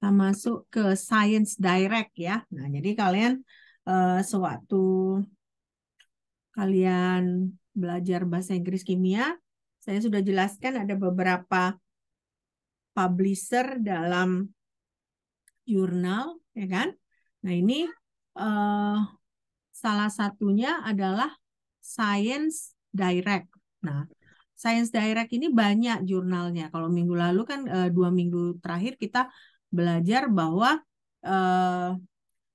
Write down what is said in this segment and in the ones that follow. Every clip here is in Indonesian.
kita masuk ke Science Direct ya. Nah, jadi kalian sewaktu kalian belajar bahasa Inggris kimia, saya sudah jelaskan ada beberapa publisher dalam jurnal, ya kan? Nah, ini salah satunya adalah Science Direct. Nah, Science Direct ini banyak jurnalnya. Kalau minggu lalu kan 2 minggu terakhir kita belajar bahwa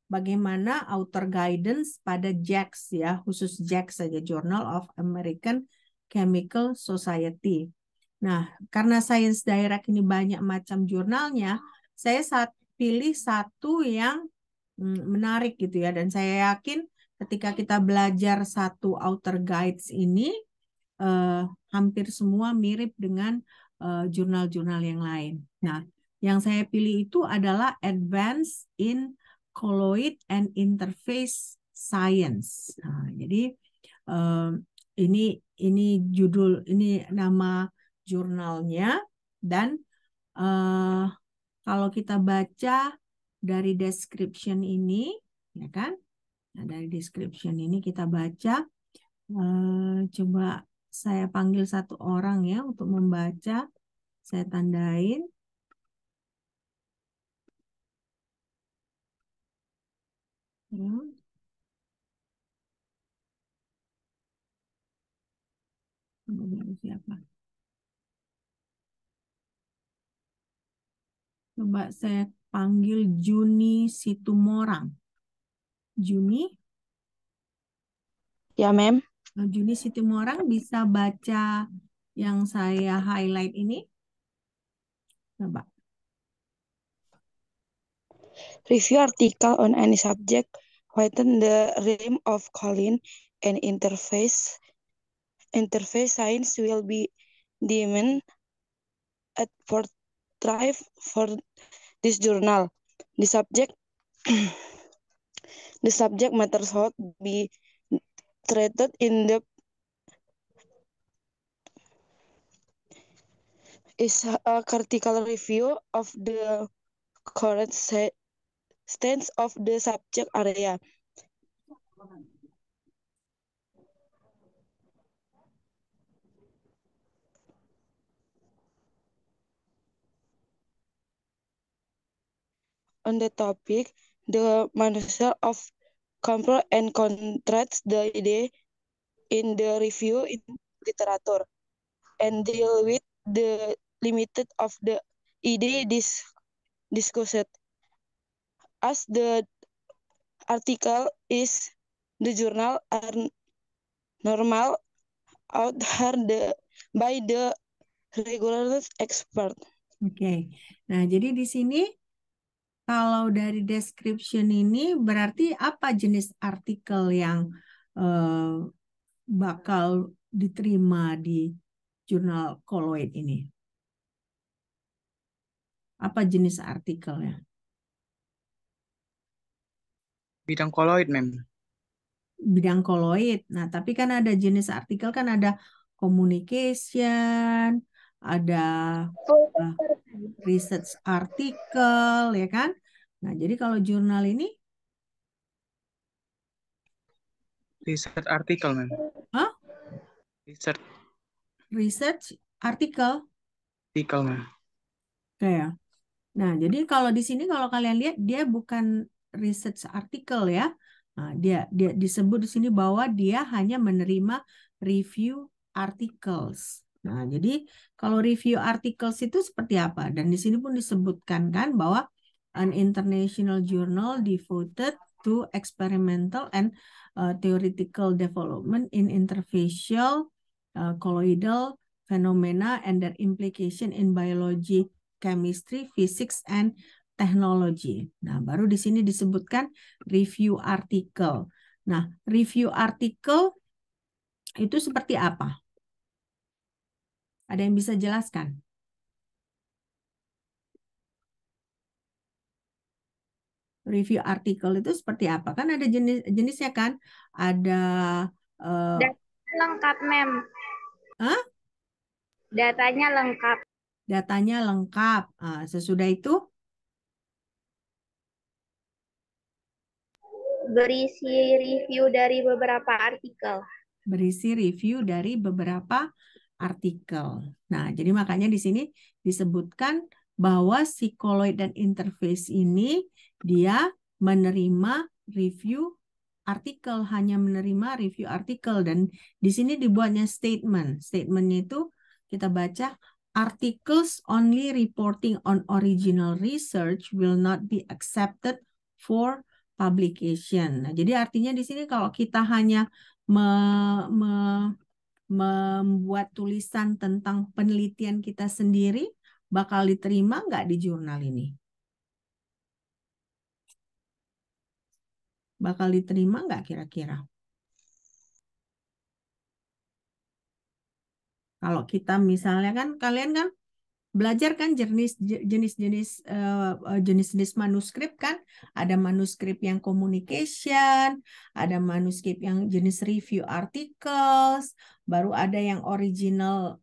bagaimana author guidance pada JACS ya, khusus JACS saja, Journal of American Chemical Society. Nah, karena Science Direct ini banyak macam jurnalnya, saya pilih satu yang menarik gitu ya, dan saya yakin ketika kita belajar satu author guides ini hampir semua mirip dengan jurnal-jurnal yang lain. Nah, yang saya pilih itu adalah Advance in Colloid and Interface Science. Nah, jadi ini judul, ini nama jurnalnya, dan kalau kita baca dari description ini, ya kan? Nah, dari description ini kita baca, coba saya panggil satu orang ya untuk membaca, saya tandain. Ya. Siapa? Coba saya panggil Juni Situmorang. Juni? Ya, Mem. Juni Situmorang bisa baca yang saya highlight ini? Coba. Review article on any subject within the realm of Colloid and interface science will be deemed at forthright for this journal. The subject matter should be treated in depth is a critical review of the current stance of the subject area. On the topic, the manuscript of compare and contrast the idea in the review in literature and deal with the limited of the idea discussed. As the article is the journal are normal authored by the regular expert. Oke. Nah, jadi di sini kalau dari description ini berarti apa jenis artikel yang bakal diterima di jurnal Colloid ini? Apa jenis artikelnya? Bidang koloid, Mem. Bidang Colloid. Nah, tapi kan ada jenis artikel, kan ada communication, ada research artikel, ya kan? Nah, jadi kalau jurnal ini, Research artikel, Mem. Hah? Research artikel. Mem. Oke ya. Nah, jadi kalau di sini kalau kalian lihat dia bukan research artikel ya. Nah, dia disebut di sini bahwa dia hanya menerima review articles. Nah, jadi kalau review articles itu seperti apa? Dan di sini pun disebutkan kan bahwa an international journal devoted to experimental and theoretical development in interfacial colloidal phenomena and their implication in biology, chemistry, physics, and technology. Nah, baru di sini disebutkan review article. Nah, review article itu seperti apa? Ada yang bisa jelaskan? Review article itu seperti apa? Kan ada jenisnya kan? Ada Datanya lengkap, Mem. Hah? Datanya lengkap. Datanya lengkap. Sesudah itu berisi review dari beberapa artikel. Berisi review dari beberapa artikel. Nah, jadi makanya di sini disebutkan bahwa psikoloid dan interface ini dia menerima review artikel, hanya menerima review artikel, dan di sini dibuatnya statement. Statementnya itu kita baca, articles only reporting on original research will not be accepted for publication. Nah, jadi artinya di sini kalau kita hanya membuat tulisan tentang penelitian kita sendiri, bakal diterima nggak di jurnal ini? Bakal diterima nggak kira-kira? Kalau kita misalnya kan, kalian kan belajar kan jenis-jenis manuskrip kan, ada manuskrip yang communication, ada manuskrip yang jenis review articles, baru ada yang original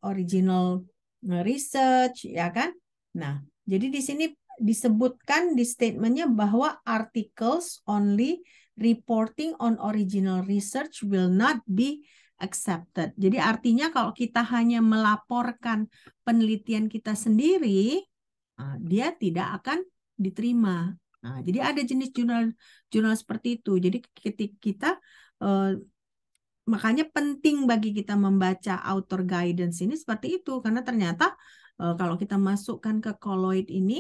research, ya kan? Nah, jadi di sini disebutkan di statementnya bahwa articles only reporting on original research will not be accepted. Jadi artinya kalau kita hanya melaporkan penelitian kita sendiri, dia tidak akan diterima. Nah, jadi ada jenis jurnal seperti itu. Jadi ketika kita makanya penting bagi kita membaca author guidance ini seperti itu, karena ternyata kalau kita masukkan ke Colloid ini,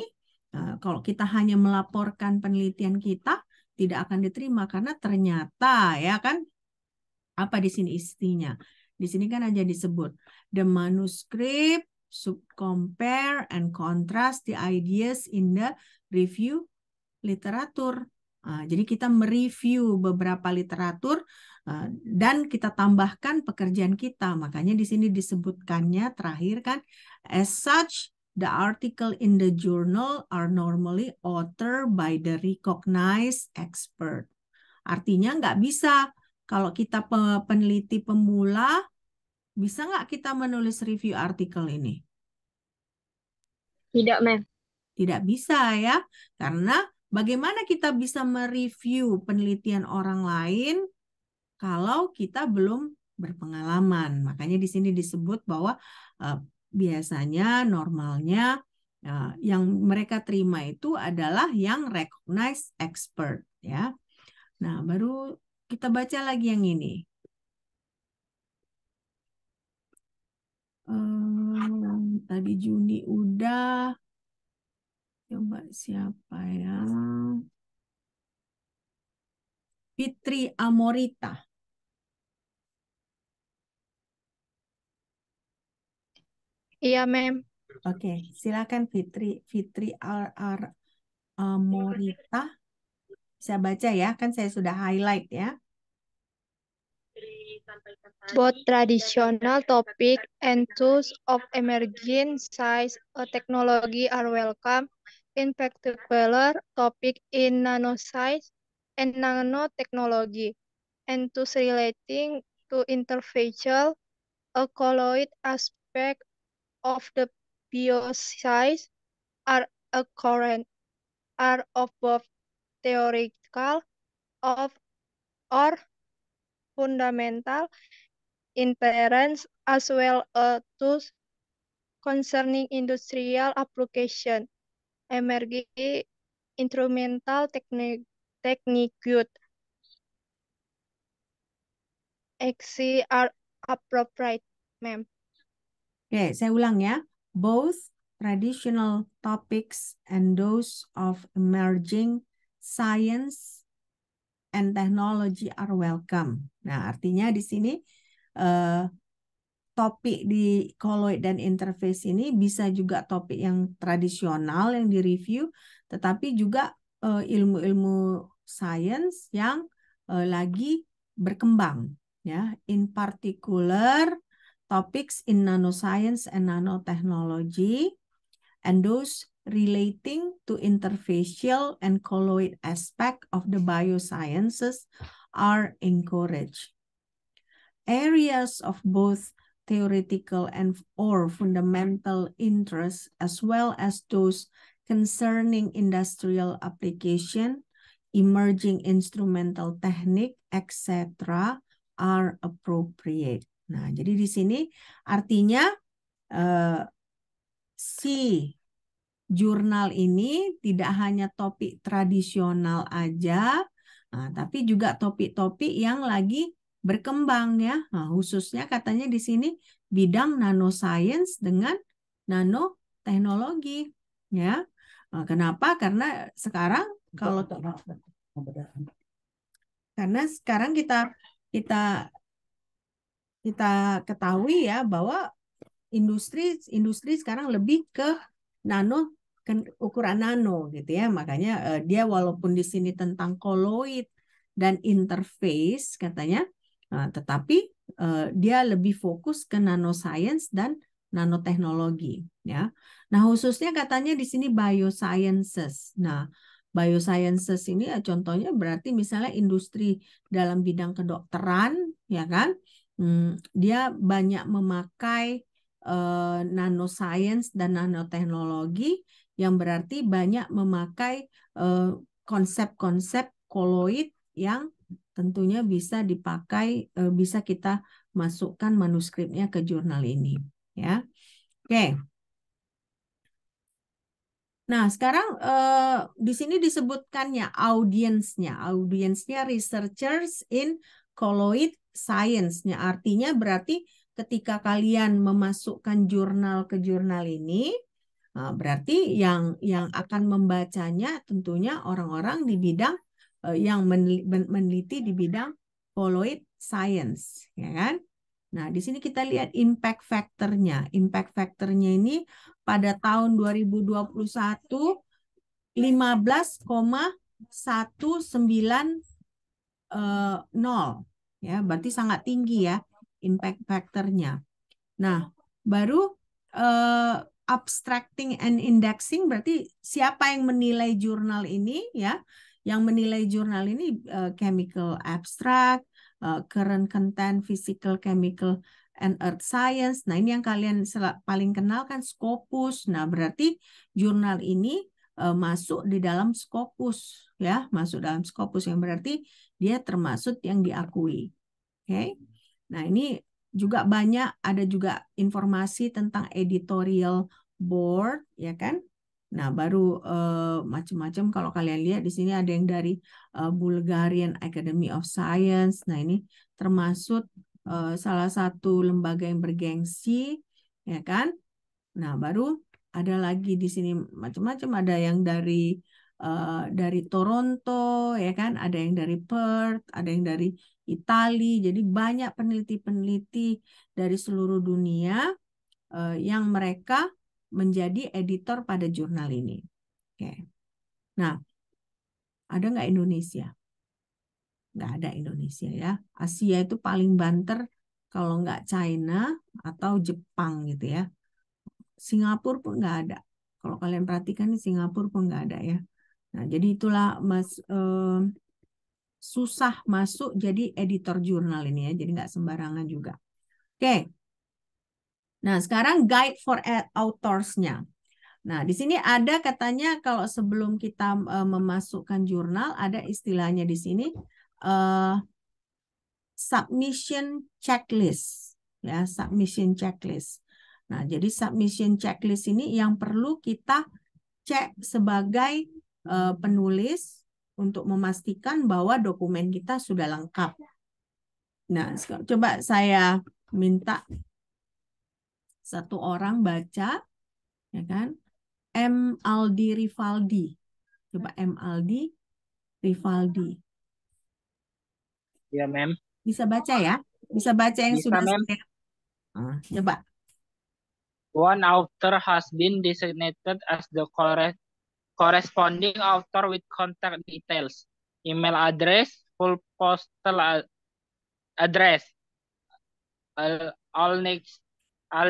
kalau kita hanya melaporkan penelitian kita tidak akan diterima, karena ternyata ya kan, apa di sini istinya? Di sini kan aja disebut the manuscript should compare and contrast the ideas in the review literatur. Jadi kita mereview beberapa literatur dan kita tambahkan pekerjaan kita. Makanya di sini disebutkannya terakhir kan, as such the article in the journal are normally authored by the recognized expert. Artinya nggak bisa. Kalau kita peneliti pemula, bisa nggak kita menulis review artikel ini? Tidak, Mem. Tidak bisa ya, karena bagaimana kita bisa mereview penelitian orang lain kalau kita belum berpengalaman. Makanya di sini disebut bahwa biasanya normalnya yang mereka terima itu adalah yang recognized expert ya. Nah, baru kita baca lagi yang ini. Tadi Juni udah. Coba siapa ya? Fitri Amorita. Iya, Mem. Oke, silakan Fitri Amorita. Saya baca ya, kan saya sudah highlight ya. Both traditional topic and tools of emerging science technology are welcome, in particular topic in nanoscience and nanotechnology, and tools relating to interfacial, a colloid aspect of the bioscience are of both theoretical or fundamental inference as well as tools concerning industrial application, emerging instrumental technique are appropriate, ma'am. Oke, saya ulang ya. Both traditional topics and those of emerging science and technology are welcome. Nah, artinya di sini topik di colloid dan interface ini bisa juga topik yang tradisional yang direview, tetapi juga ilmu-ilmu sains yang lagi berkembang. Ya, in particular topics in nanoscience and nanotechnology, and those relating to interfacial and colloid aspect of the biosciences are encouraged. Areas of both theoretical and or fundamental interest, as well as those concerning industrial application, emerging instrumental technique, etc. are appropriate. Nah, jadi di sini artinya si jurnal ini tidak hanya topik tradisional aja, tapi juga topik-topik yang lagi berkembang ya. Nah, khususnya katanya di sini bidang nanoscience dengan nanoteknologi ya. Kenapa? Karena sekarang kita ketahui ya bahwa industri sekarang lebih ke nano, ukuran nano gitu ya. Makanya dia walaupun di sini tentang colloid dan interface katanya, tetapi dia lebih fokus ke nanoscience dan nanoteknologi ya. Nah, khususnya katanya di sini biosciences. Nah, biosciences ini contohnya berarti misalnya industri dalam bidang kedokteran ya kan. Dia banyak memakai nanoscience dan nanoteknologi yang berarti banyak memakai konsep-konsep koloid yang tentunya bisa dipakai, bisa kita masukkan manuskripnya ke jurnal ini ya. Oke. Nah, sekarang di sini disebutkannya audiensnya researchers in colloid science-nya. Artinya berarti ketika kalian memasukkan jurnal ke jurnal ini, berarti yang akan membacanya tentunya orang-orang di bidang yang meneliti di bidang colloid science, ya kan? Nah, di sini kita lihat impact factor-nya. Impact factor-nya ini pada tahun 2021 15,190 ya, berarti sangat tinggi ya impact factor-nya. Nah, baru abstracting and indexing berarti siapa yang menilai jurnal ini ya? Yang menilai jurnal ini chemical abstract, current content, physical, chemical, and earth science. Nah, ini yang kalian paling kenal kan Scopus. Nah, berarti jurnal ini masuk di dalam Scopus ya, masuk dalam Scopus yang berarti dia termasuk yang diakui. Oke. Nah, ini juga banyak, ada juga informasi tentang editorial board ya kan. Nah, baru macam-macam kalau kalian lihat di sini ada yang dari Bulgarian Academy of Science. Nah, ini termasuk salah satu lembaga yang bergengsi ya kan. Nah, baru ada lagi di sini macam-macam, ada yang dari Toronto ya kan, ada yang dari Perth, ada yang dari Italia. Jadi banyak peneliti-peneliti dari seluruh dunia yang mereka menjadi editor pada jurnal ini. Oke. Nah, ada nggak Indonesia? Nggak ada Indonesia ya. Asia itu paling banter kalau nggak China atau Jepang gitu ya. Singapura pun nggak ada. Kalau kalian perhatikan di Singapura pun nggak ada ya. Nah, jadi itulah susah masuk jadi editor jurnal ini ya. Jadi nggak sembarangan juga. Oke. Nah, sekarang guide for authors-nya. Nah, di sini ada katanya kalau sebelum kita memasukkan jurnal ada istilahnya di sini submission checklist ya, submission checklist. Nah, jadi submission checklist ini yang perlu kita cek sebagai penulis untuk memastikan bahwa dokumen kita sudah lengkap. Nah, coba saya minta satu orang baca, ya kan? M. Aldi Rivaldi. Coba M. Aldi Rivaldi. Ya, ma'am. Bisa baca ya? Bisa baca yang Bisa, sudah ma'am. saya... coba. One author has been designated as the corresponding author with contact details, email address, full postal address, all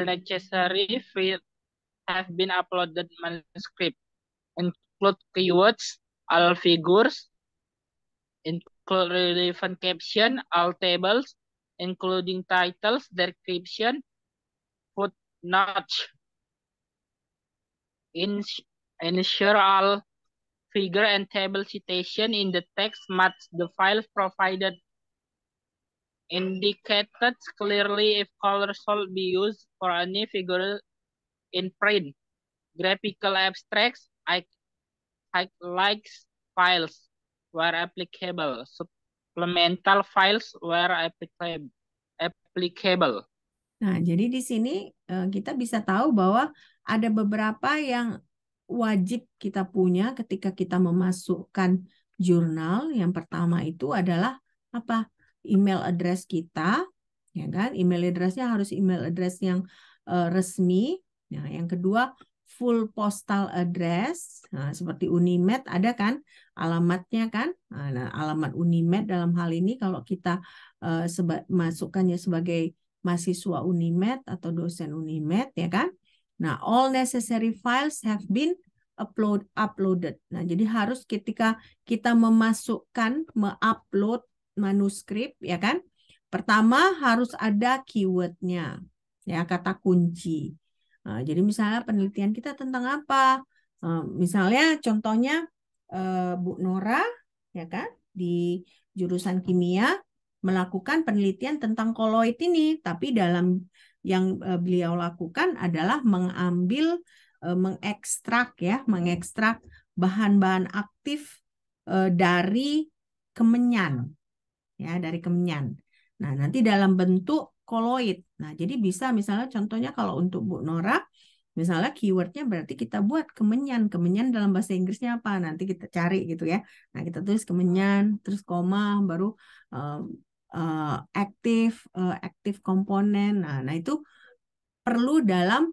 necessary fields have been uploaded manuscript, include keywords, all figures, include relevant caption, all tables, including titles, description, footnotes. Ensure all figure, and table citation in the text match the files provided. Indicated clearly if color should be used for any figure in print. Graphical abstracts, highlights files where applicable. Supplemental files where applicable. Nah, jadi di sini kita bisa tahu bahwa ada beberapa yang wajib kita punya ketika kita memasukkan jurnal. Yang pertama itu adalah apa? Email address kita, ya kan? Email addressnya harus email address yang resmi. Nah, yang kedua full postal address. Nah, seperti Unimed ada kan alamatnya kan? Nah, alamat Unimed dalam hal ini kalau kita masukkannya sebagai mahasiswa Unimed atau dosen Unimed, ya kan? Nah, all necessary files have been uploaded. Nah, jadi harus ketika kita mengupload manuskrip, ya kan? Pertama harus ada keywordnya, ya, kata kunci. Nah, jadi misalnya penelitian kita tentang apa? Misalnya contohnya Bu Nora, ya kan, di jurusan kimia melakukan penelitian tentang koloid ini, tapi dalam yang beliau lakukan adalah mengekstrak bahan-bahan aktif dari kemenyan, ya, dari kemenyan. Nah, nanti dalam bentuk koloid. Nah, jadi bisa misalnya contohnya kalau untuk Bu Nora, misalnya keywordnya berarti kita buat kemenyan. Kemenyan dalam bahasa Inggrisnya apa? Nanti kita cari gitu ya. Nah, kita tulis kemenyan, terus koma, baru aktif komponen. Nah, itu perlu dalam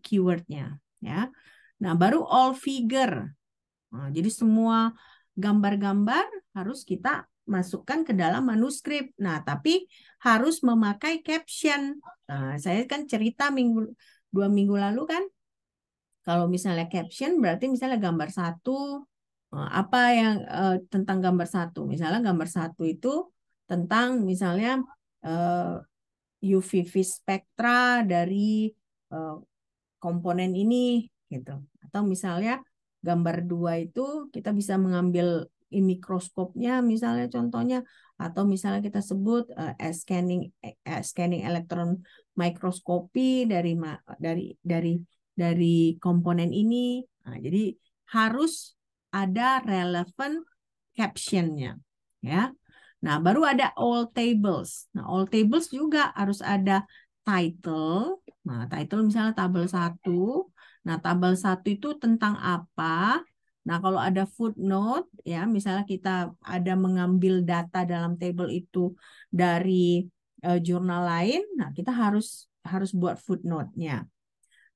keywordnya, ya. Nah, baru all figure. Nah, jadi semua gambar-gambar harus kita masukkan ke dalam manuskrip. Nah, tapi harus memakai caption. Nah, saya kan cerita 2 minggu lalu kan, kalau misalnya caption berarti misalnya gambar satu, apa yang tentang gambar satu. Misalnya gambar satu itu tentang misalnya UVV spektra dari komponen ini gitu. Atau misalnya gambar 2 itu kita bisa mengambil mikroskopnya misalnya contohnya, atau misalnya kita sebut scanning elektron mikroskopi dari komponen ini. Nah, jadi harus ada relevant captionnya, ya. Nah, baru ada all tables. Nah, all tables juga harus ada title. Nah, title misalnya tabel 1. Nah, tabel 1 itu tentang apa? Nah, kalau ada footnote, ya, misalnya kita ada mengambil data dalam tabel itu dari jurnal lain, nah kita harus buat footnote-nya.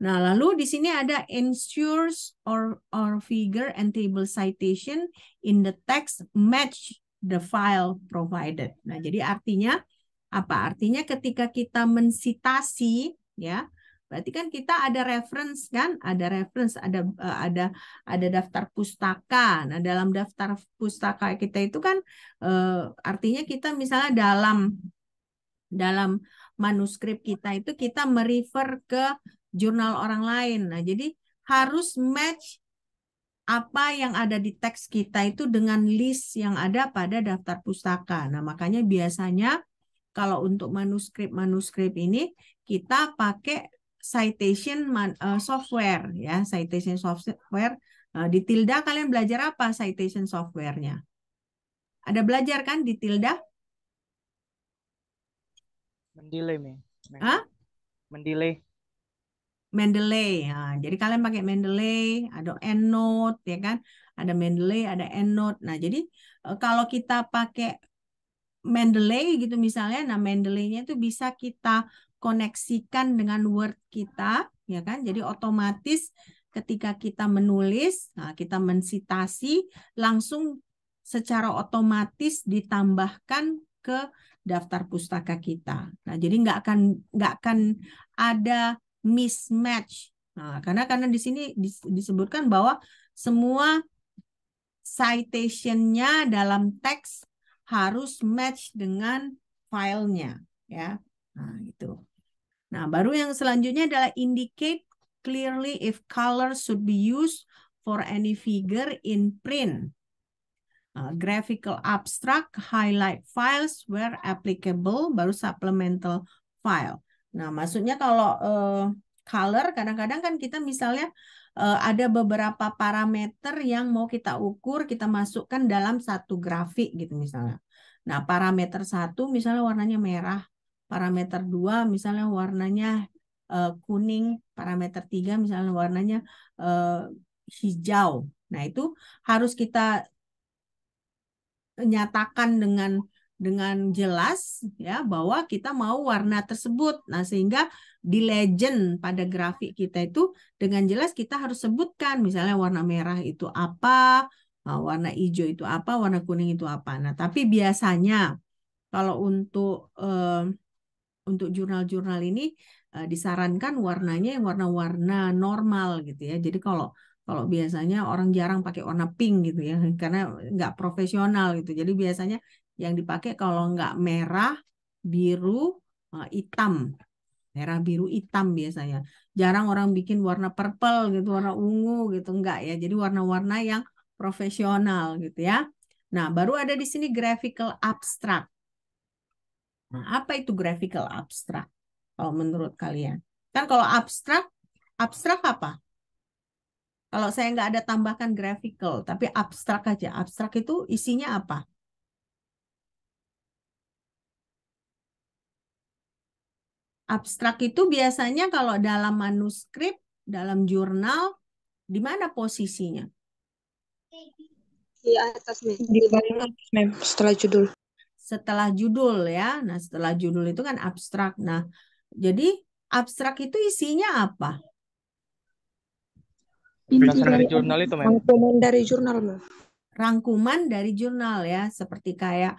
Nah, lalu di sini ada ensures or figure and table citation in the text match the file provided. Nah, jadi artinya apa? Artinya ketika kita mensitasi, ya, berarti kan kita ada reference kan? Ada reference, ada daftar pustaka. Nah, dalam daftar pustaka kita itu kan artinya kita misalnya dalam manuskrip kita itu kita merefer ke jurnal orang lain. Nah, jadi harus match apa yang ada di teks kita itu dengan list yang ada pada daftar pustaka. Nah, makanya biasanya kalau untuk manuskrip ini kita pakai citation software, ya, citation software. Di Tilda kalian belajar apa citation software-nya? Ada belajar kan di Tilda? Mendeley, Hah? Mendeley. Mendeley. Nah, jadi kalian pakai Mendeley, ada EndNote, ya kan? Ada Mendeley, ada EndNote. Nah, jadi kalau kita pakai Mendeley gitu misalnya, nah Mendeley-nya itu bisa kita koneksikan dengan Word kita, ya kan? Jadi otomatis ketika kita menulis, nah kita mensitasi, langsung secara otomatis ditambahkan ke daftar pustaka kita. Nah, jadi nggak akan ada mismatch. Nah, karena di sini disebutkan bahwa semua citation-nya dalam teks harus match dengan filenya, ya. Nah, itu. Nah, baru yang selanjutnya adalah indicate clearly if color should be used for any figure in print. Graphical abstract highlight files where applicable, baru supplemental file. Nah, maksudnya kalau color, kadang-kadang kan kita misalnya ada beberapa parameter yang mau kita ukur, kita masukkan dalam satu grafik gitu misalnya. Nah, parameter 1 misalnya warnanya merah, parameter 2 misalnya warnanya kuning, parameter 3 misalnya warnanya hijau. Nah, itu harus kita nyatakan dengan jelas ya bahwa kita mau warna tersebut. Nah, sehingga di legend pada grafik kita itu dengan jelas kita harus sebutkan misalnya warna merah itu apa, warna hijau itu apa, warna kuning itu apa. Nah, tapi biasanya kalau untuk jurnal-jurnal ini disarankan warnanya yang warna-warna normal gitu ya. Jadi kalau biasanya orang jarang pakai warna pink gitu ya, karena nggak profesional gitu. Jadi biasanya yang dipakai kalau nggak merah, biru, hitam. Merah, biru, hitam biasanya. Jarang orang bikin warna purple gitu, warna ungu gitu. Enggak ya. Jadi warna-warna yang profesional gitu ya. Nah, baru ada di sini graphical abstract. Nah, apa itu graphical abstract? Kalau menurut kalian? Kan kalau abstrak apa? Kalau saya nggak ada tambahkan graphical, tapi abstrak aja. Abstrak itu isinya apa? Abstrak itu biasanya kalau dalam manuskrip, dalam jurnal, di mana posisinya? Di atas, Mem. Di paling atas, Mem, setelah judul. Setelah judul ya. Nah, setelah judul itu kan abstrak. Nah, jadi abstrak itu isinya apa? Berdasarkan dari jurnal itu, Mem. Rangkuman dari jurnal, Mem. Rangkuman dari jurnal ya, seperti kayak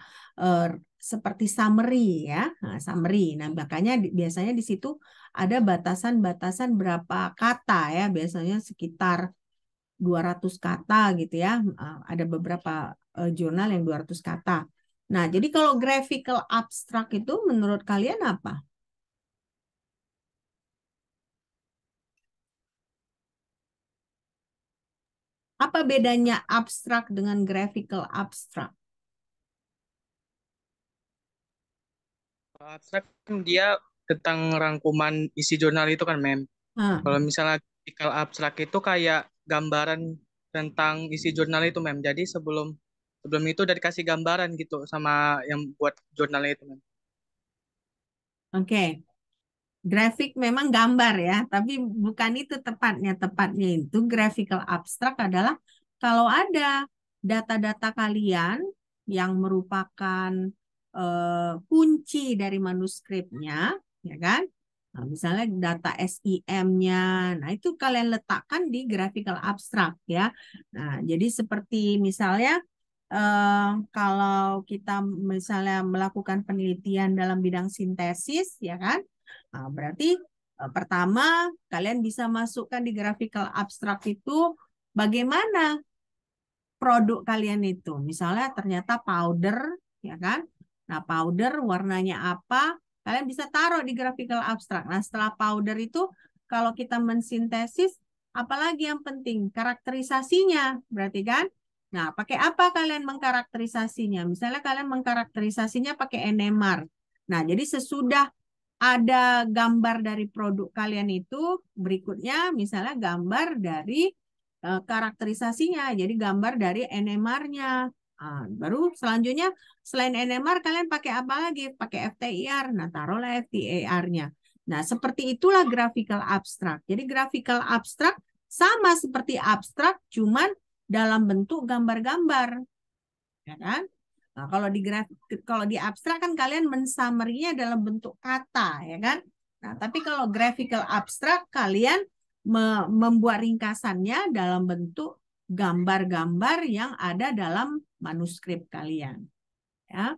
seperti summary ya. Nah, summary. Nah, makanya biasanya di situ ada batasan-batasan berapa kata ya, biasanya sekitar 200 kata gitu ya. Ada beberapa jurnal yang 200 kata. Nah, jadi kalau graphical abstract itu menurut kalian apa? Apa bedanya abstrak dengan graphical abstract? Abstrak kan dia tentang rangkuman isi jurnal itu kan, Mem. Nah, Kalau misalnya graphical abstrak itu kayak gambaran tentang isi jurnal itu, Mem. Jadi sebelum itu udah dikasih gambaran gitu sama yang buat jurnal itu, Mem. oke. Grafik memang gambar ya, tapi bukan itu tepatnya. Tepatnya itu graphical abstract adalah kalau ada data-data kalian yang merupakan kunci dari manuskripnya, ya kan? Nah, misalnya data SIM-nya, nah itu kalian letakkan di graphical abstract ya. Nah, jadi seperti misalnya kalau kita misalnya melakukan penelitian dalam bidang sintesis, ya kan? Nah, berarti pertama kalian bisa masukkan di graphical abstract itu bagaimana produk kalian itu. Misalnya ternyata powder, ya kan? Nah, powder warnanya apa? Kalian bisa taruh di graphical abstract. Nah, setelah powder itu kalau kita mensintesis, apalagi yang penting? Karakterisasinya, berarti kan? Nah, pakai apa kalian mengkarakterisasinya? Misalnya kalian mengkarakterisasinya pakai NMR. Nah, jadi sesudah ada gambar dari produk kalian itu, berikutnya misalnya gambar dari karakterisasinya. Jadi gambar dari NMR-nya. Baru selanjutnya selain NMR kalian pakai apa lagi? Pakai FTIR. Nah, taruhlah FTIR-nya. Nah, seperti itulah graphical abstract. Jadi graphical abstract sama seperti abstrak, cuman dalam bentuk gambar-gambar. Ya kan? Nah, kalau di abstrak kan kalian mensummary-nya dalam bentuk kata, ya kan? Nah, tapi kalau graphical abstrak kalian membuat ringkasannya dalam bentuk gambar-gambar yang ada dalam manuskrip kalian, ya.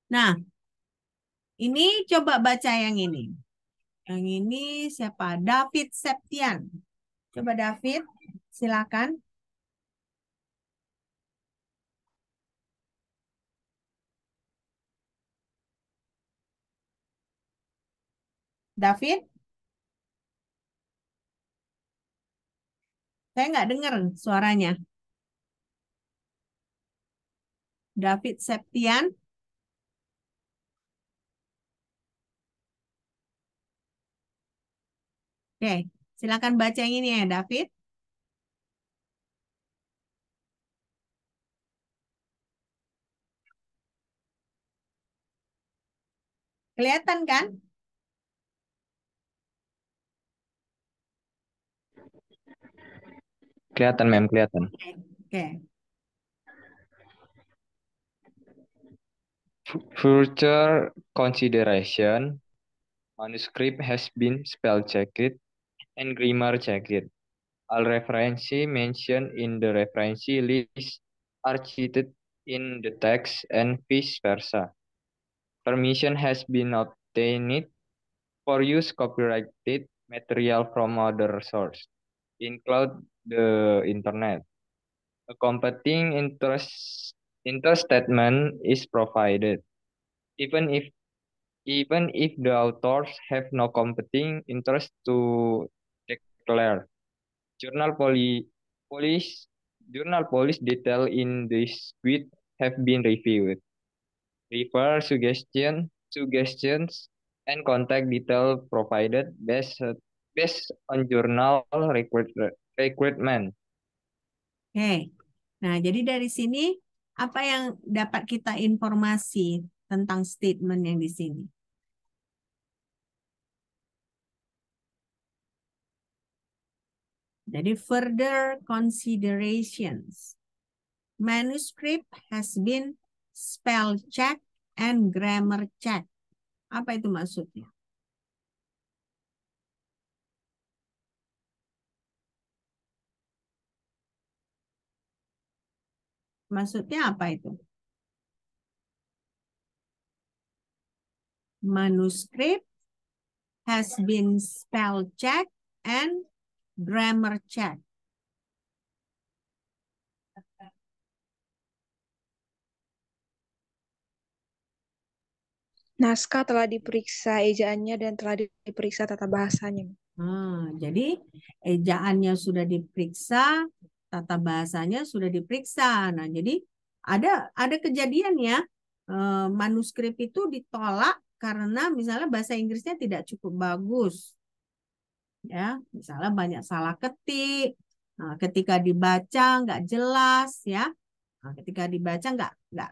Nah, ini coba baca yang ini. Yang ini siapa? David Septian. Coba David, silakan. David? Saya nggak dengar suaranya. David Septian. Oke, silakan baca yang ini ya, David. Kelihatan kan? Kelihatan, Mem, kelihatan. Oke. Further consideration, manuscript has been spell checked and grammar checked. All references mentioned in the reference list are cited in the text and vice versa. Permission has been obtained for use copyrighted material from other sources, include the internet. A competing interest statement is provided, even if the authors have no competing interest to declare. Journal police journal police detail in this suite have been reviewed. Refer suggestions and contact detail provided based on journal requirement. Oke. Nah, jadi dari sini apa yang dapat kita informasi tentang statement yang di sini? Jadi further considerations. Manuscript has been spell check and grammar check. Apa itu maksudnya? Maksudnya apa itu? Manuscript has been spell check and grammar check. Naskah telah diperiksa ejaannya dan telah diperiksa tata bahasanya. Jadi ejaannya sudah diperiksa, tata bahasanya sudah diperiksa. Nah, jadi ada kejadian ya, manuskrip itu ditolak karena misalnya bahasa Inggrisnya tidak cukup bagus. Ya, misalnya banyak salah ketik. Nah, ketika dibaca nggak jelas ya. Nah, ketika dibaca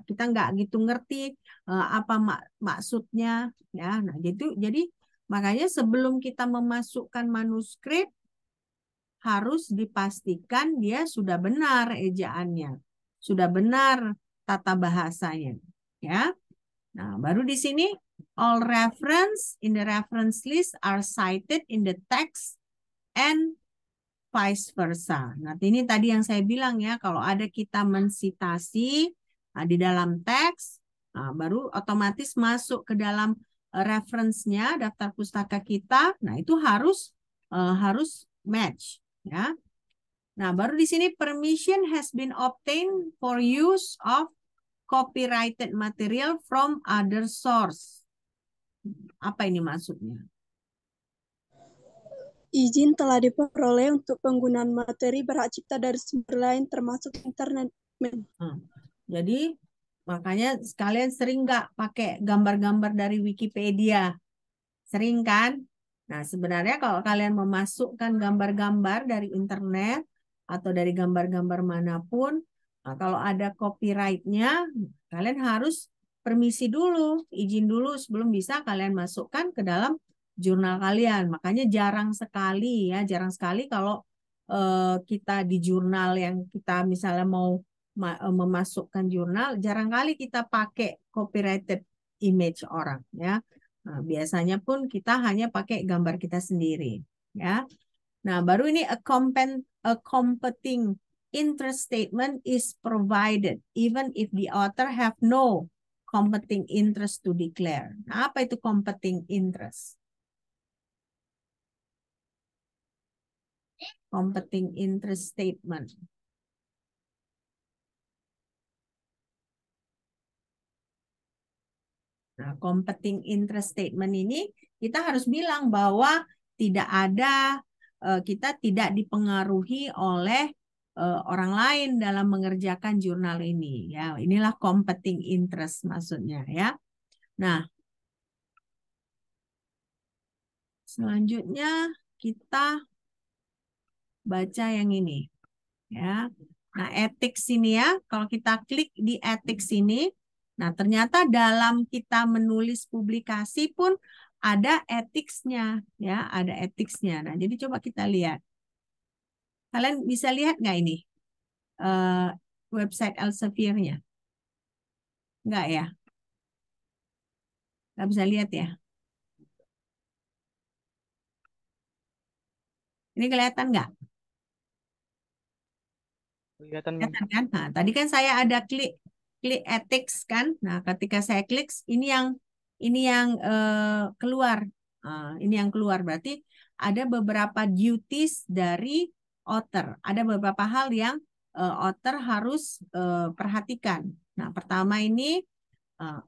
kita nggak gitu ngerti apa maksudnya ya. Nah, jadi makanya sebelum kita memasukkan manuskrip harus dipastikan dia sudah benar ejaannya, sudah benar tata bahasanya ya. Nah, baru di sini all reference in the reference list are cited in the text and vice versa. Nah, ini tadi yang saya bilang ya, kalau ada kita mensitasi di dalam teks, baru otomatis masuk ke dalam reference-nya, daftar pustaka kita. Nah, itu harus match ya. Nah, baru di sini permission has been obtained for use of copyrighted material from other source. Apa ini maksudnya? Izin telah diperoleh untuk penggunaan materi berhak cipta dari sumber lain termasuk internet. Jadi makanya sekalian sering nggak pakai gambar-gambar dari Wikipedia? Sering kan? Nah, sebenarnya kalau kalian memasukkan gambar-gambar dari internet atau dari gambar-gambar manapun, nah kalau ada copyright-nya, kalian harus permisi dulu, izin dulu sebelum bisa kalian masukkan ke dalam jurnal kalian. Makanya jarang sekali kalau kita di jurnal yang kita misalnya mau memasukkan jurnal, jarang kali kita pakai copyrighted image orang ya. Nah, biasanya pun kita hanya pakai gambar kita sendiri ya. Nah, baru ini a competing interest statement is provided even if the author have no competing interest to declare. Nah, apa itu competing interest? Competing interest statement. Nah, competing interest statement ini kita harus bilang bahwa tidak ada kita tidak dipengaruhi oleh orang lain dalam mengerjakan jurnal ini. Ya, inilah competing interest maksudnya ya. Nah, selanjutnya kita baca yang ini ya. Nah, ethics ini ya, kalau kita klik di ethics ini, nah ternyata dalam kita menulis publikasi pun ada ethics-nya ya, ada ethics-nya. Nah, jadi coba kita lihat. Kalian bisa lihat nggak ini website Elsevier-nya? Nggak ya? Nggak bisa lihat ya? Ini kelihatan nggak? Kelihatan, Mem. Kelihatan kan? Nah, tadi kan saya ada klik ethics kan? Nah, ketika saya klik ini yang keluar. Ini yang keluar berarti ada beberapa duties dari author. Ada beberapa hal yang author harus perhatikan. Nah, pertama ini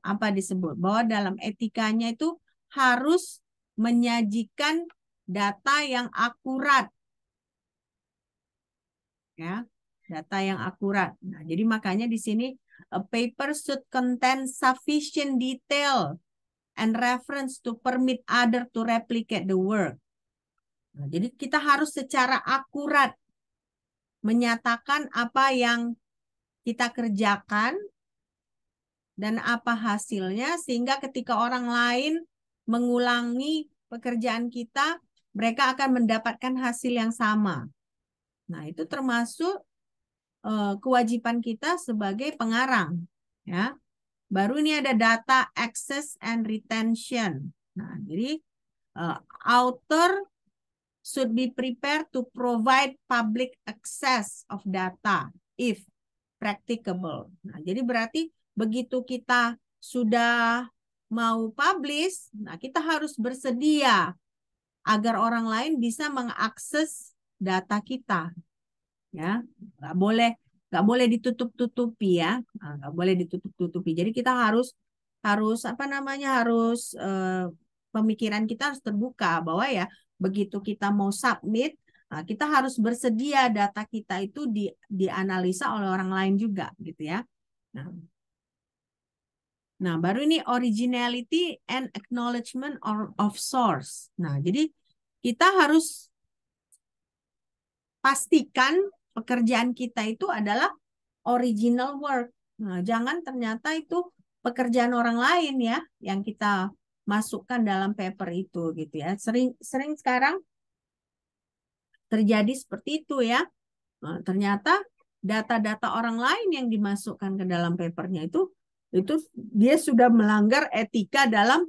apa disebut? Bahwa dalam etikanya itu harus menyajikan data yang akurat. Ya, data yang akurat. Nah, jadi makanya di sini a paper should contain sufficient detail and reference to permit other to replicate the work. Nah, jadi kita harus secara akurat menyatakan apa yang kita kerjakan dan apa hasilnya sehingga ketika orang lain mengulangi pekerjaan kita, mereka akan mendapatkan hasil yang sama. Nah, itu termasuk kewajiban kita sebagai pengarang ya. Baru ini ada data access and retention. Nah, jadi author should be prepared to provide public access of data if practicable. Nah, jadi berarti begitu kita sudah mau publish, nah kita harus bersedia agar orang lain bisa mengakses data kita. Ya, nggak boleh ditutup-tutupi ya, nggak boleh ditutup-tutupi. Jadi kita harus apa namanya harus pemikiran kita harus terbuka bahwa ya begitu kita mau submit, kita harus bersedia data kita itu dianalisa oleh orang lain juga gitu ya. Nah, baru ini originality and acknowledgement of source. Nah, jadi kita harus pastikan pekerjaan kita itu adalah original work. Nah, jangan ternyata itu pekerjaan orang lain ya yang kita masukkan dalam paper itu gitu ya. Sering sekarang terjadi seperti itu ya. Nah, ternyata data-data orang lain yang dimasukkan ke dalam papernya itu dia sudah melanggar etika dalam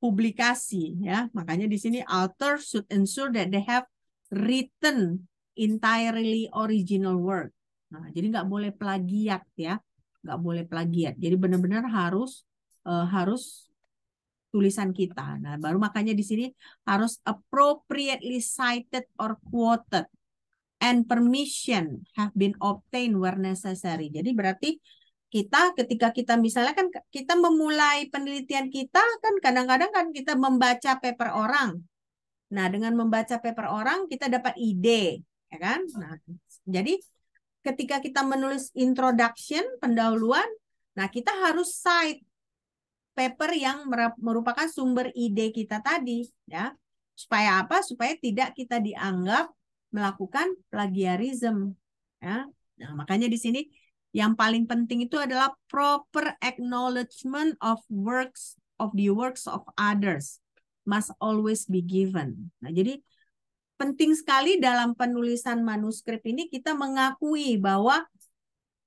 publikasi ya. Makanya di sini author should ensure that they have written entirely original work. Nah, jadi nggak boleh plagiat ya, nggak boleh plagiat. Jadi benar-benar harus tulisan kita. Nah, baru makanya di sini harus appropriately cited or quoted and permission have been obtained where necessary. Jadi berarti ketika kita misalnya kan kita memulai penelitian kita kan kadang-kadang kan kita membaca paper orang. Nah, dengan membaca paper orang kita dapat ide. Ya kan? Nah, jadi ketika kita menulis introduction, pendahuluan, nah kita harus cite paper yang merupakan sumber ide kita tadi, ya. Supaya apa? Supaya tidak kita dianggap melakukan plagiarism, ya. Nah, makanya di sini yang paling penting itu adalah proper acknowledgement of the works of others must always be given. Nah, jadi penting sekali dalam penulisan manuskrip ini kita mengakui bahwa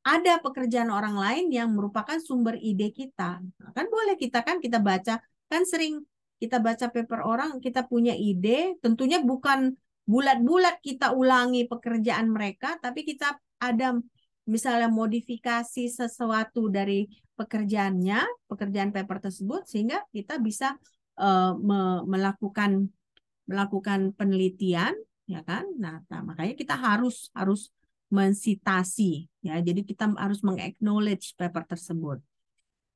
ada pekerjaan orang lain yang merupakan sumber ide kita. Nah, kan boleh kita baca, kan sering kita baca paper orang, kita punya ide, tentunya bukan bulat-bulat kita ulangi pekerjaan mereka, tapi kita ada misalnya modifikasi sesuatu dari pekerjaan paper tersebut sehingga kita bisa melakukan penelitian ya kan. Nah, makanya kita harus mensitasi ya. Jadi kita harus meng-acknowledge paper tersebut.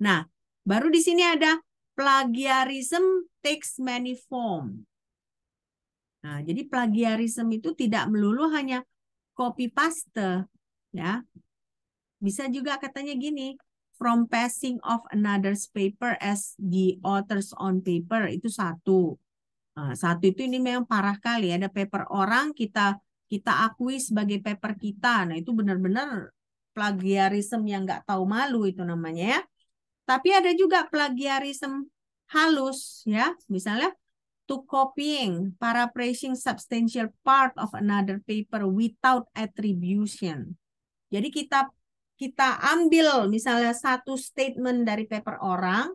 Nah, baru di sini ada plagiarism takes many form. Nah, jadi plagiarisme itu tidak melulu hanya copy paste, ya. Bisa juga katanya gini, from passing of another's paper as the author's own paper, itu satu. Nah, satu itu ini memang parah kali, ada paper orang kita akui sebagai paper kita. Nah, itu benar-benar plagiarisme yang nggak tahu malu itu namanya ya. Tapi ada juga plagiarisme halus ya, misalnya to copying, paraphrasing substantial part of another paper without attribution. Jadi kita ambil misalnya satu statement dari paper orang,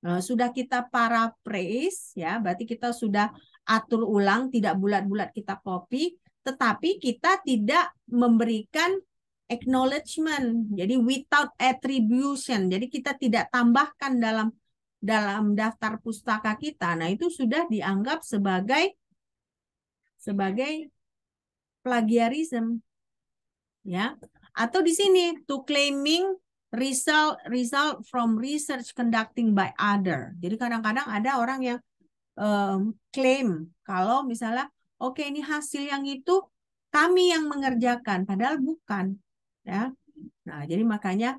sudah kita paraphrase ya, berarti kita sudah atur ulang, tidak bulat-bulat kita copy, tetapi kita tidak memberikan acknowledgement. Jadi without attribution. Jadi kita tidak tambahkan dalam daftar pustaka kita. Nah, itu sudah dianggap sebagai plagiarism. Ya. Atau di sini to claiming result from research conducting by other. Jadi kadang-kadang ada orang yang klaim kalau misalnya oke, ini hasil yang itu kami yang mengerjakan, padahal bukan. Ya. Nah, jadi makanya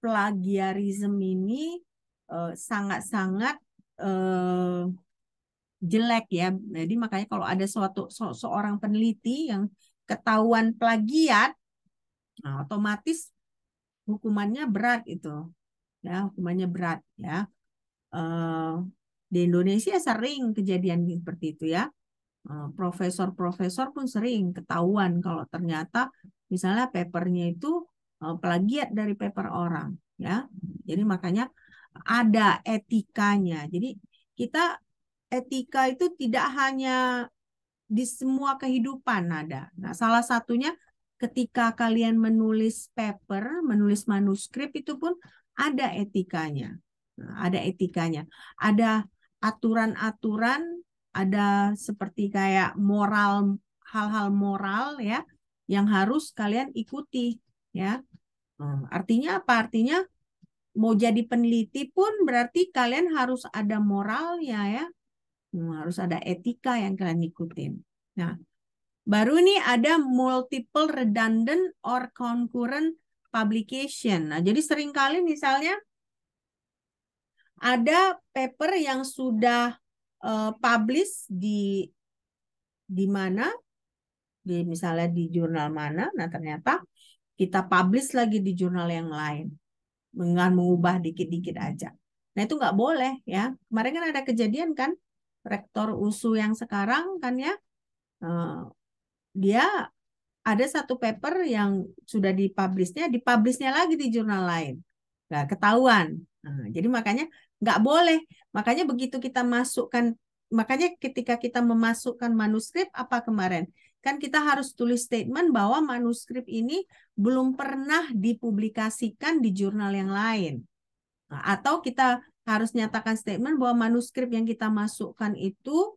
plagiarisme ini sangat-sangat jelek ya. Jadi makanya kalau ada seorang peneliti yang ketahuan plagiat, nah, otomatis hukumannya berat itu. Ya, hukumannya berat ya. Di Indonesia sering kejadian seperti itu ya. Profesor-profesor pun sering ketahuan kalau ternyata misalnya papernya itu plagiat dari paper orang ya. Jadi makanya ada etikanya. Jadi kita etika itu tidak hanya di semua kehidupan ada. Nah, salah satunya ketika kalian menulis paper, menulis manuskrip itu pun ada etikanya. Nah, ada etikanya. Ada aturan-aturan, ada seperti kayak moral, hal-hal moral ya yang harus kalian ikuti ya. Artinya apa? Artinya mau jadi peneliti pun berarti kalian harus ada moralnya ya. Harus ada etika yang kalian ikutin. Nah, baru ini ada multiple redundant or concurrent publication. Nah, jadi seringkali misalnya ada paper yang sudah publish di mana, misalnya di jurnal mana, nah ternyata kita publish lagi di jurnal yang lain dengan mengubah dikit-dikit aja. Nah, itu nggak boleh ya. Kemarin kan ada kejadian kan, rektor USU yang sekarang kan ya, dia ada satu paper yang sudah dipublishnya lagi di jurnal lain. Nggak ketahuan. Nah, jadi makanya nggak boleh. Makanya begitu kita masukkan, makanya ketika kita memasukkan manuskrip apa kemarin, kan kita harus tulis statement bahwa manuskrip ini belum pernah dipublikasikan di jurnal yang lain. Nah, atau kita harus nyatakan statement bahwa manuskrip yang kita masukkan itu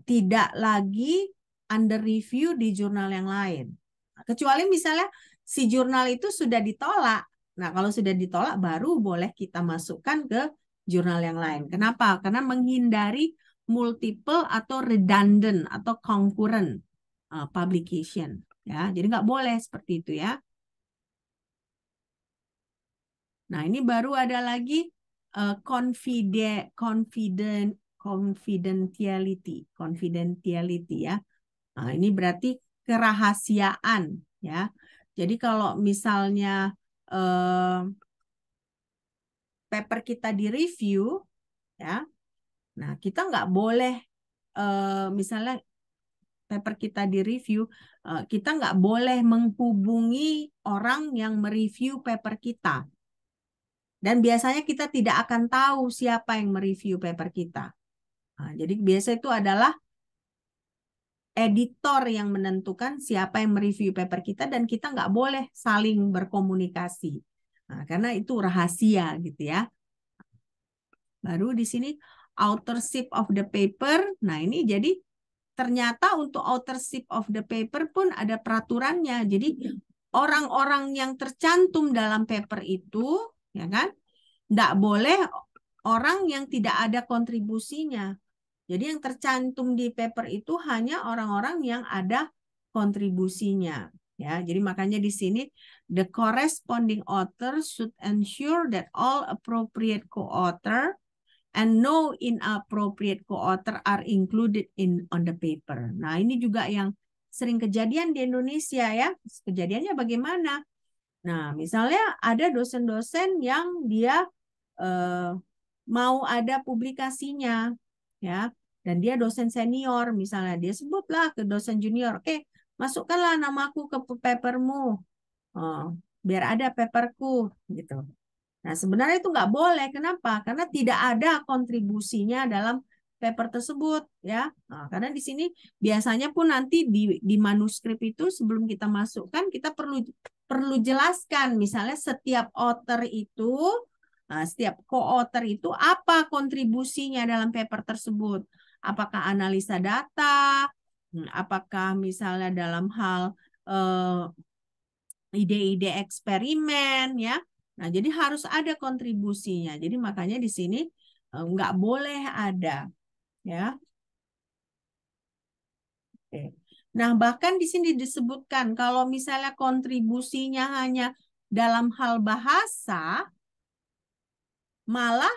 tidak lagi under review di jurnal yang lain. Kecuali misalnya si jurnal itu sudah ditolak. Nah, kalau sudah ditolak baru boleh kita masukkan ke jurnal yang lain. Kenapa? Karena menghindari multiple atau redundant atau concurrent publication. Ya, jadi nggak boleh seperti itu ya. Nah, ini baru ada lagi confidentiality ya. Nah, ini berarti kerahasiaan ya. Jadi kalau misalnya paper kita direview ya, nah kita nggak boleh misalnya paper kita direview, kita nggak boleh menghubungi orang yang mereview paper kita. Dan biasanya kita tidak akan tahu siapa yang mereview paper kita. Nah, jadi biasa itu adalah editor yang menentukan siapa yang mereview paper kita dan kita nggak boleh saling berkomunikasi. Nah, karena itu rahasia gitu ya. Baru di sini authorship of the paper. Nah, ini jadi ternyata untuk authorship of the paper pun ada peraturannya. Jadi orang-orang yang tercantum dalam paper itu, ya kan, tidak boleh orang yang tidak ada kontribusinya. Jadi yang tercantum di paper itu hanya orang-orang yang ada kontribusinya. Ya, jadi makanya di sini the corresponding author should ensure that all appropriate co-author and no inappropriate co-author are included on the paper. Nah, ini juga yang sering kejadian di Indonesia ya. Kejadiannya bagaimana? Nah, misalnya ada dosen-dosen yang dia mau ada publikasinya ya, dan dia dosen senior, misalnya dia sebutlah ke dosen junior, oke, masukkanlah namaku ke papermu, biar ada paperku gitu. Nah, sebenarnya itu nggak boleh. Kenapa? Karena tidak ada kontribusinya dalam paper tersebut ya. Nah, karena di sini biasanya pun nanti di manuskrip itu sebelum kita masukkan kita perlu jelaskan, misalnya setiap author itu, setiap co-author itu apa kontribusinya dalam paper tersebut. Apakah analisa data, apakah misalnya dalam hal ide-ide eksperimen ya. Nah, jadi harus ada kontribusinya. Jadi makanya di sini nggak boleh ada ya. Oke. Nah, bahkan di sini disebutkan kalau misalnya kontribusinya hanya dalam hal bahasa, malah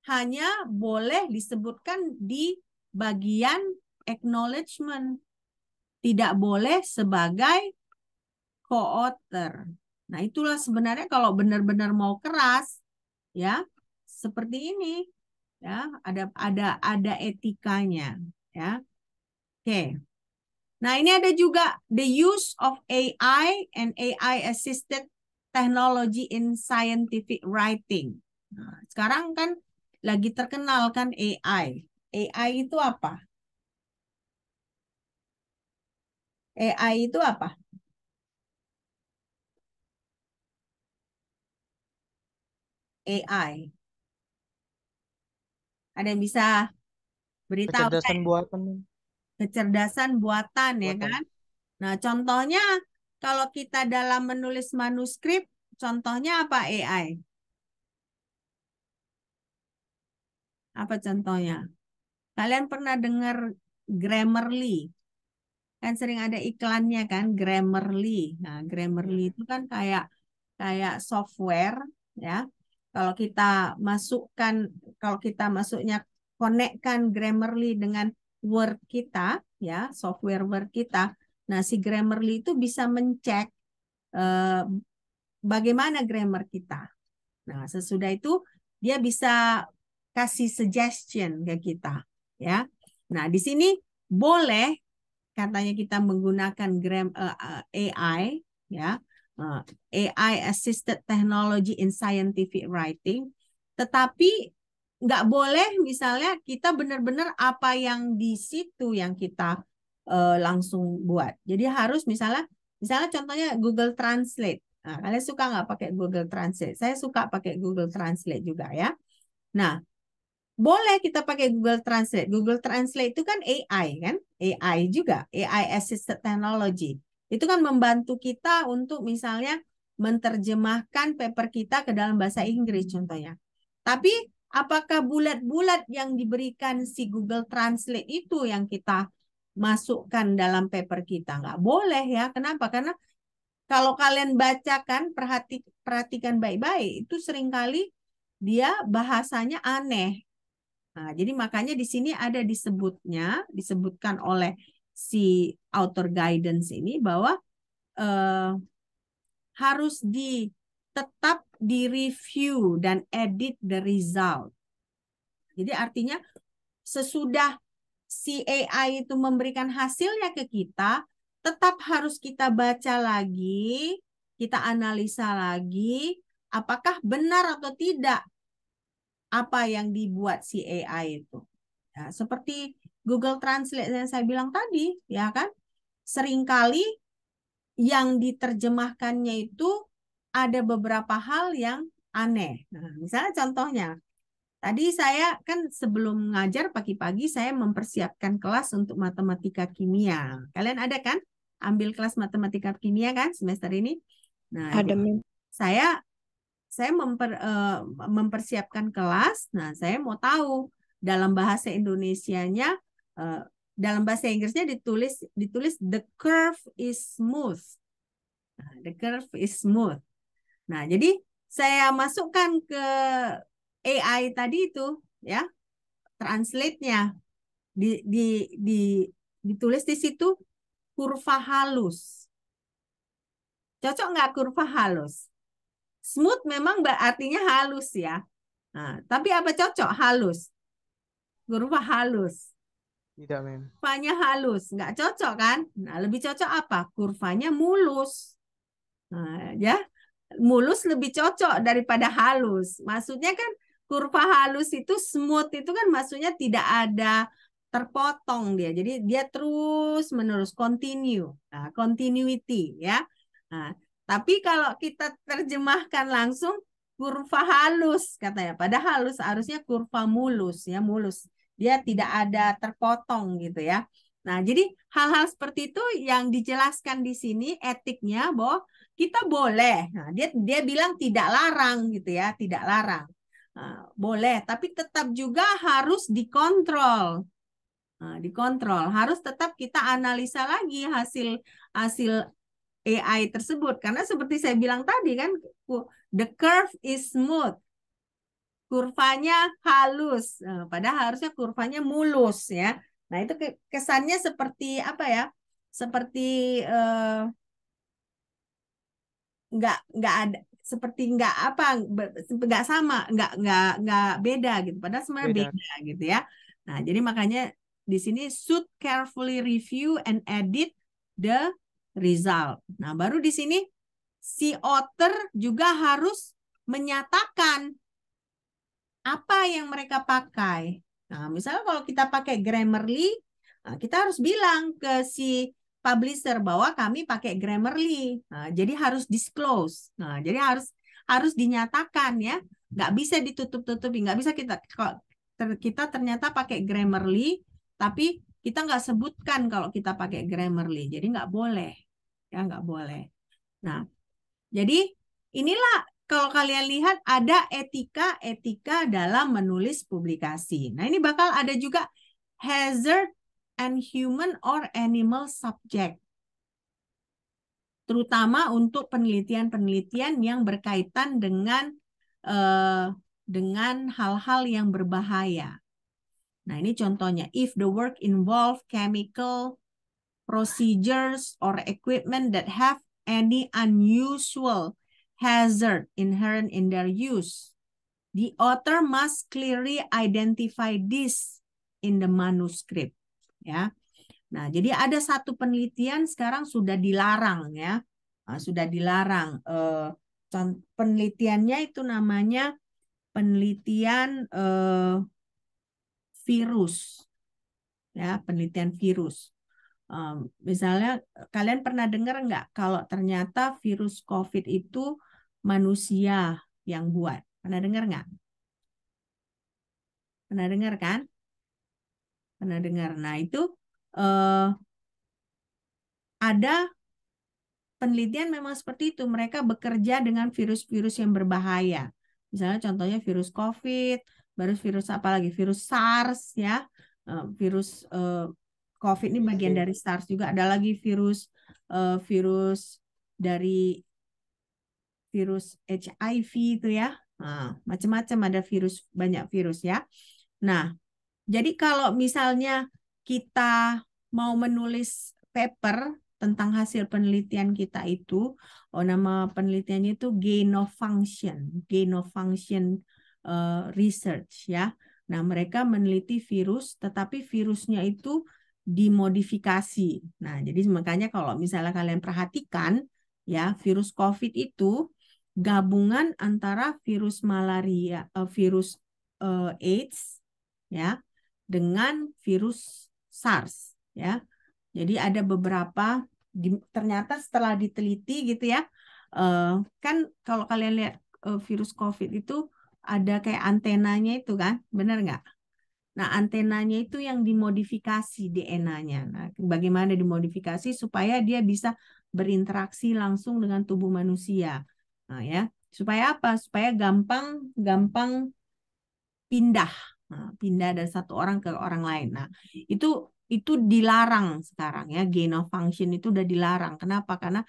hanya boleh disebutkan di bagian acknowledgement. Tidak boleh sebagai co-author. Nah, itulah sebenarnya kalau benar-benar mau keras, ya, seperti ini, ya, ada etikanya, ya. Oke. Nah, ini ada juga the use of AI and AI assisted technology in scientific writing. Nah, sekarang kan lagi terkenal kan AI. AI itu apa? AI itu apa? AI. Ada yang bisa beritahu Kecerdasan saya? buatan. Kecerdasan buatan ya Buatan. kan? Nah, contohnya kalau kita dalam menulis manuskrip, contohnya apa AI? Apa contohnya? Kalian pernah dengar Grammarly? Kan sering ada iklannya kan, Grammarly. Nah, Grammarly itu kan kayak software ya. Kalau kita masuknya konekkan Grammarly dengan Word kita ya, software Word kita. Nah, si Grammarly itu bisa mencek bagaimana grammar kita. Nah, sesudah itu dia bisa kasih suggestion ke kita ya. Nah, di sini boleh katanya kita menggunakan AI ya, AI assisted technology in scientific writing, tetapi nggak boleh misalnya kita benar-benar apa yang di situ yang kita langsung buat. Jadi harus misalnya contohnya Google Translate. Nah, kalian suka nggak pakai Google Translate? Saya suka pakai Google Translate juga ya. Nah, boleh kita pakai Google Translate. Google Translate itu kan AI kan? AI juga, AI assisted technology. Itu kan membantu kita untuk misalnya menerjemahkan paper kita ke dalam bahasa Inggris contohnya. Tapi apakah bulat-bulat yang diberikan si Google Translate itu yang kita masukkan dalam paper kita? Nggak boleh ya. Kenapa? Karena kalau kalian bacakan, perhatikan baik-baik, itu seringkali dia bahasanya aneh. Nah, jadi makanya di sini ada disebutkan oleh si author guidance ini bahwa harus tetap di-review dan edit the result. Jadi artinya sesudah si AI itu memberikan hasilnya ke kita, tetap harus kita baca lagi, kita analisa lagi, apakah benar atau tidak apa yang dibuat si AI itu. Ya, seperti Google Translate yang saya bilang tadi, ya kan? Seringkali yang diterjemahkannya itu ada beberapa hal yang aneh. Nah, misalnya contohnya, tadi saya kan sebelum ngajar pagi-pagi saya mempersiapkan kelas untuk matematika kimia. Kalian ada kan? Ambil kelas matematika kimia kan semester ini? Nah, Ada, jadi Mem. saya mempersiapkan kelas. Nah, saya mau tahu dalam bahasa Indonesianya, dalam bahasa Inggrisnya ditulis the curve is smooth. Nah, the curve is smooth. Nah, jadi saya masukkan ke AI tadi itu, ya, translate-nya ditulis di situ kurva halus. Cocok nggak kurva halus? Smooth memang artinya halus ya. Nah, tapi apa cocok halus? Kurva halus. Tidak, Mem. Kurvanya halus, nggak cocok kan? Nah, lebih cocok apa? Kurvanya mulus. Nah, ya, mulus lebih cocok daripada halus. Maksudnya kan kurva halus itu smooth itu kan maksudnya tidak ada terpotong dia. Jadi dia terus menerus continue. Nah, continuity ya. Nah, tapi kalau kita terjemahkan langsung kurva halus katanya. Padahal halus harusnya kurva mulus ya, mulus. Dia tidak ada terpotong gitu ya. Nah, jadi hal-hal seperti itu yang dijelaskan di sini etiknya bahwa kita boleh. Nah, dia bilang tidak larang gitu ya, tidak larang. Nah, boleh, tapi tetap juga harus dikontrol. Nah, dikontrol, harus tetap kita analisa lagi hasil AI tersebut karena seperti saya bilang tadi kan, the curve is smooth. Kurvanya halus, padahal harusnya kurvanya mulus ya. Nah, itu kesannya seperti apa ya? Seperti nggak ada, seperti nggak apa, nggak sama, nggak beda gitu. Padahal sebenarnya Beda. beda gitu ya. Nah, jadi makanya di sini should carefully review and edit the result. Nah, baru di sini si author juga harus menyatakan apa yang mereka pakai. Nah, misalnya kalau kita pakai Grammarly, kita harus bilang ke si publisher bahwa kami pakai Grammarly. Nah, jadi harus disclose. Nah, jadi harus dinyatakan ya. Nggak bisa ditutup-tutupi. Nggak bisa kita ternyata pakai Grammarly, tapi kita nggak sebutkan kalau kita pakai Grammarly. Jadi nggak boleh. Ya, nggak boleh. Nah, jadi inilah kalau kalian lihat ada etika dalam menulis publikasi. Nah, ini bakal ada juga hazard and human or animal subject. Terutama untuk penelitian-penelitian yang berkaitan dengan hal-hal yang berbahaya. Nah, ini contohnya. If the work involve chemical procedures or equipment that have any unusual hazard inherent in their use, the author must clearly identify this in the manuscript. Ya, nah jadi ada satu penelitian sekarang sudah dilarang ya, sudah dilarang. Penelitiannya itu namanya penelitian virus, ya, penelitian virus. Misalnya kalian pernah dengar nggak kalau ternyata virus COVID itu manusia yang buat? Pernah dengar nggak? Pernah dengar kan? Pernah dengar. Nah, itu ada penelitian memang seperti itu. Mereka bekerja dengan virus-virus yang berbahaya. Misalnya contohnya virus COVID, virus apa lagi? Virus SARS ya. Virus COVID ini bagian dari SARS juga. Ada lagi virus dari virus HIV itu ya. Nah, macam-macam ada virus, banyak virus ya. Nah, jadi kalau misalnya kita mau menulis paper tentang hasil penelitian kita itu, nama penelitiannya itu gain of function research ya. Nah, mereka meneliti virus, tetapi virusnya itu dimodifikasi. Nah, jadi makanya kalau misalnya kalian perhatikan ya, virus COVID itu gabungan antara virus malaria, virus AIDS ya, dengan virus SARS ya. Jadi ada beberapa ternyata setelah diteliti gitu ya, kan kalau kalian lihat virus COVID itu ada kayak antenanya itu kan, benar nggak? Nah, antenanya itu yang dimodifikasi DNA-nya. Nah, bagaimana dimodifikasi supaya dia bisa berinteraksi langsung dengan tubuh manusia. Nah, ya, supaya apa? Supaya gampang pindah. Nah, pindah dari satu orang ke orang lain. Nah, itu dilarang sekarang ya, gain of function itu udah dilarang. Kenapa? Karena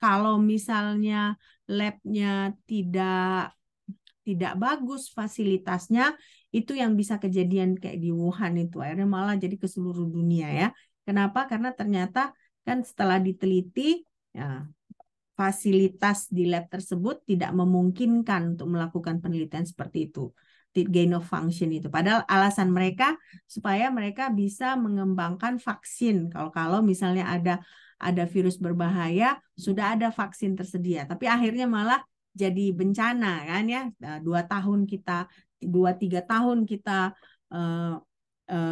kalau misalnya labnya tidak bagus fasilitasnya, itu yang bisa kejadian kayak di Wuhan itu. Akhirnya malah jadi ke seluruh dunia ya. Kenapa? Karena ternyata kan setelah diteliti, ya, fasilitas di lab tersebut tidak memungkinkan untuk melakukan penelitian seperti itu. Gain of function itu. Padahal alasan mereka supaya mereka bisa mengembangkan vaksin. Kalau misalnya ada virus berbahaya, sudah ada vaksin tersedia. Tapi akhirnya malah jadi bencana kan ya. 2-3 tahun kita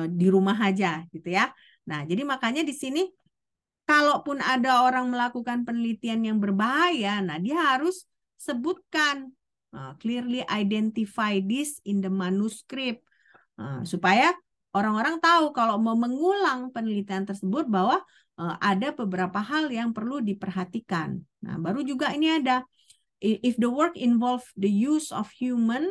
di rumah aja gitu ya. Nah, jadi makanya di sini kalaupun ada orang melakukan penelitian yang berbahaya, nah dia harus sebutkan, clearly identify this in the manuscript, supaya orang-orang tahu kalau mau mengulang penelitian tersebut bahwa ada beberapa hal yang perlu diperhatikan. Nah, baru juga ini ada, if the work involve the use of human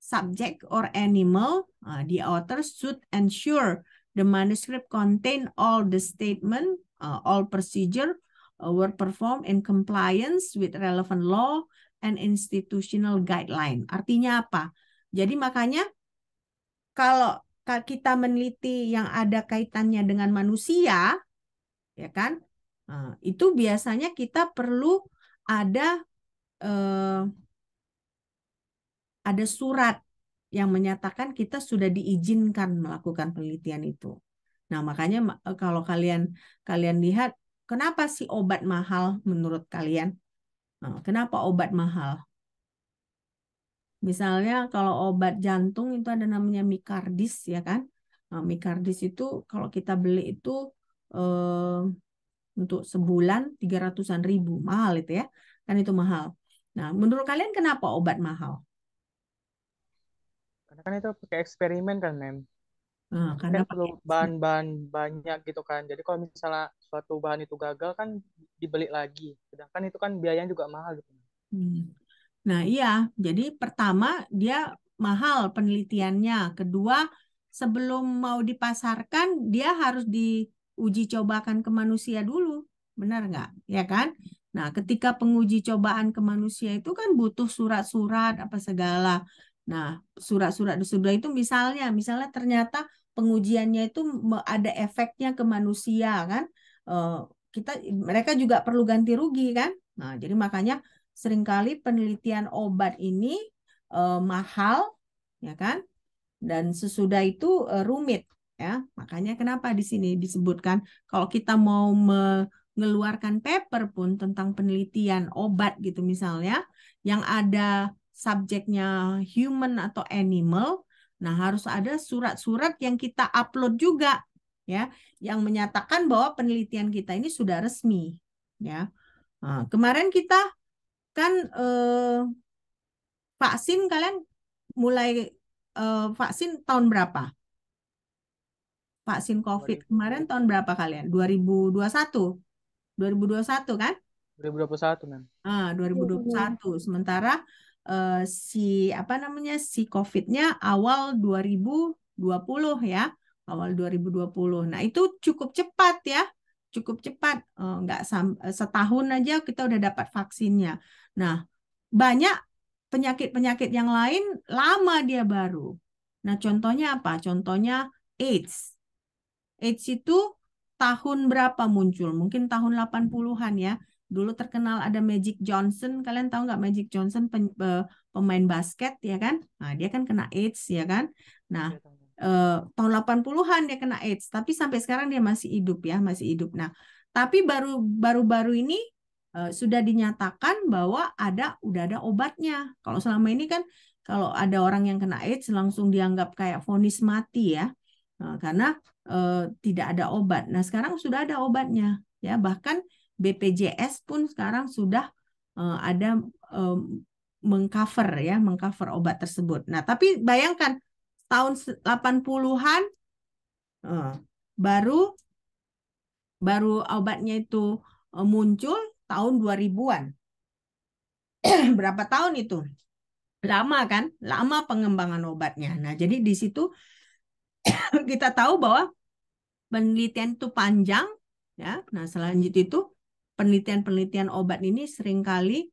subject or animal, the author should ensure the manuscript contain all the statement, all procedure were performed in compliance with relevant law and institutional guideline. Artinya apa? Jadi makanya kalau kita meneliti yang ada kaitannya dengan manusia, ya kan, itu biasanya kita perlu ada surat yang menyatakan kita sudah diizinkan melakukan penelitian itu. Nah, makanya kalau kalian lihat, kenapa sih obat mahal menurut kalian? Kenapa obat mahal? Misalnya kalau obat jantung itu ada namanya Micardis, ya kan? Micardis itu kalau kita beli itu untuk sebulan 300-an ribu, mahal itu ya, kan itu mahal. Nah, menurut kalian kenapa obat mahal? Karena kan itu pakai eksperimen kan, Mem. Nah, Kan perlu bahan-bahan banyak gitu kan. Jadi kalau misalnya suatu bahan itu gagal kan dibeli lagi. Sedangkan itu kan biayanya juga mahal gitu. Nah, iya. Jadi pertama dia mahal penelitiannya. Kedua, sebelum mau dipasarkan dia harus diuji cobakan ke manusia dulu. Benar nggak? Ya kan? Nah, ketika penguji cobaan ke manusia itu kan butuh surat-surat apa segala. Nah, surat-surat itu misalnya ternyata pengujiannya itu ada efeknya ke manusia kan. Mereka juga perlu ganti rugi kan. Nah, jadi makanya seringkali penelitian obat ini mahal, ya kan? Dan sesudah itu rumit, ya. Makanya kenapa di sini disebutkan kalau kita mau mengeluarkan paper pun tentang penelitian obat gitu misalnya, yang ada subjeknya human atau animal, nah harus ada surat-surat yang kita upload juga, ya, yang menyatakan bahwa penelitian kita ini sudah resmi, ya. Nah, kemarin kita kan vaksin, kalian mulai vaksin tahun berapa? Vaksin COVID kemarin tahun berapa kalian? 2021? 2021 kan? 2021, Mem. 2021. Sementara si COVID-nya awal 2020 ya. Awal 2020. Nah, itu cukup cepat ya. Cukup cepat. Nggak setahun aja kita udah dapat vaksinnya. Nah, banyak penyakit-penyakit yang lain lama dia baru. Nah, contohnya apa? Contohnya AIDS. AIDS itu tahun berapa muncul? Mungkin tahun 80-an ya. Dulu terkenal ada Magic Johnson. Kalian tahu nggak Magic Johnson, pemain basket ya kan? Nah, dia kan kena AIDS ya kan? Nah, tahun 80-an dia kena AIDS, tapi sampai sekarang dia masih hidup ya, masih hidup. Nah, tapi baru-baru ini sudah dinyatakan bahwa udah ada obatnya. Kalau selama ini kan kalau ada orang yang kena AIDS langsung dianggap kayak vonis mati ya, karena tidak ada obat. Nah, sekarang sudah ada obatnya ya, bahkan BPJS pun sekarang sudah ada mengcover obat tersebut. Nah, tapi bayangkan tahun 80-an baru obatnya itu muncul tahun 2000-an. Berapa tahun itu? Lama kan? Lama pengembangan obatnya. Nah, jadi di situ kita tahu bahwa penelitian itu panjang, ya. Nah, selanjutnya itu penelitian-penelitian obat ini seringkali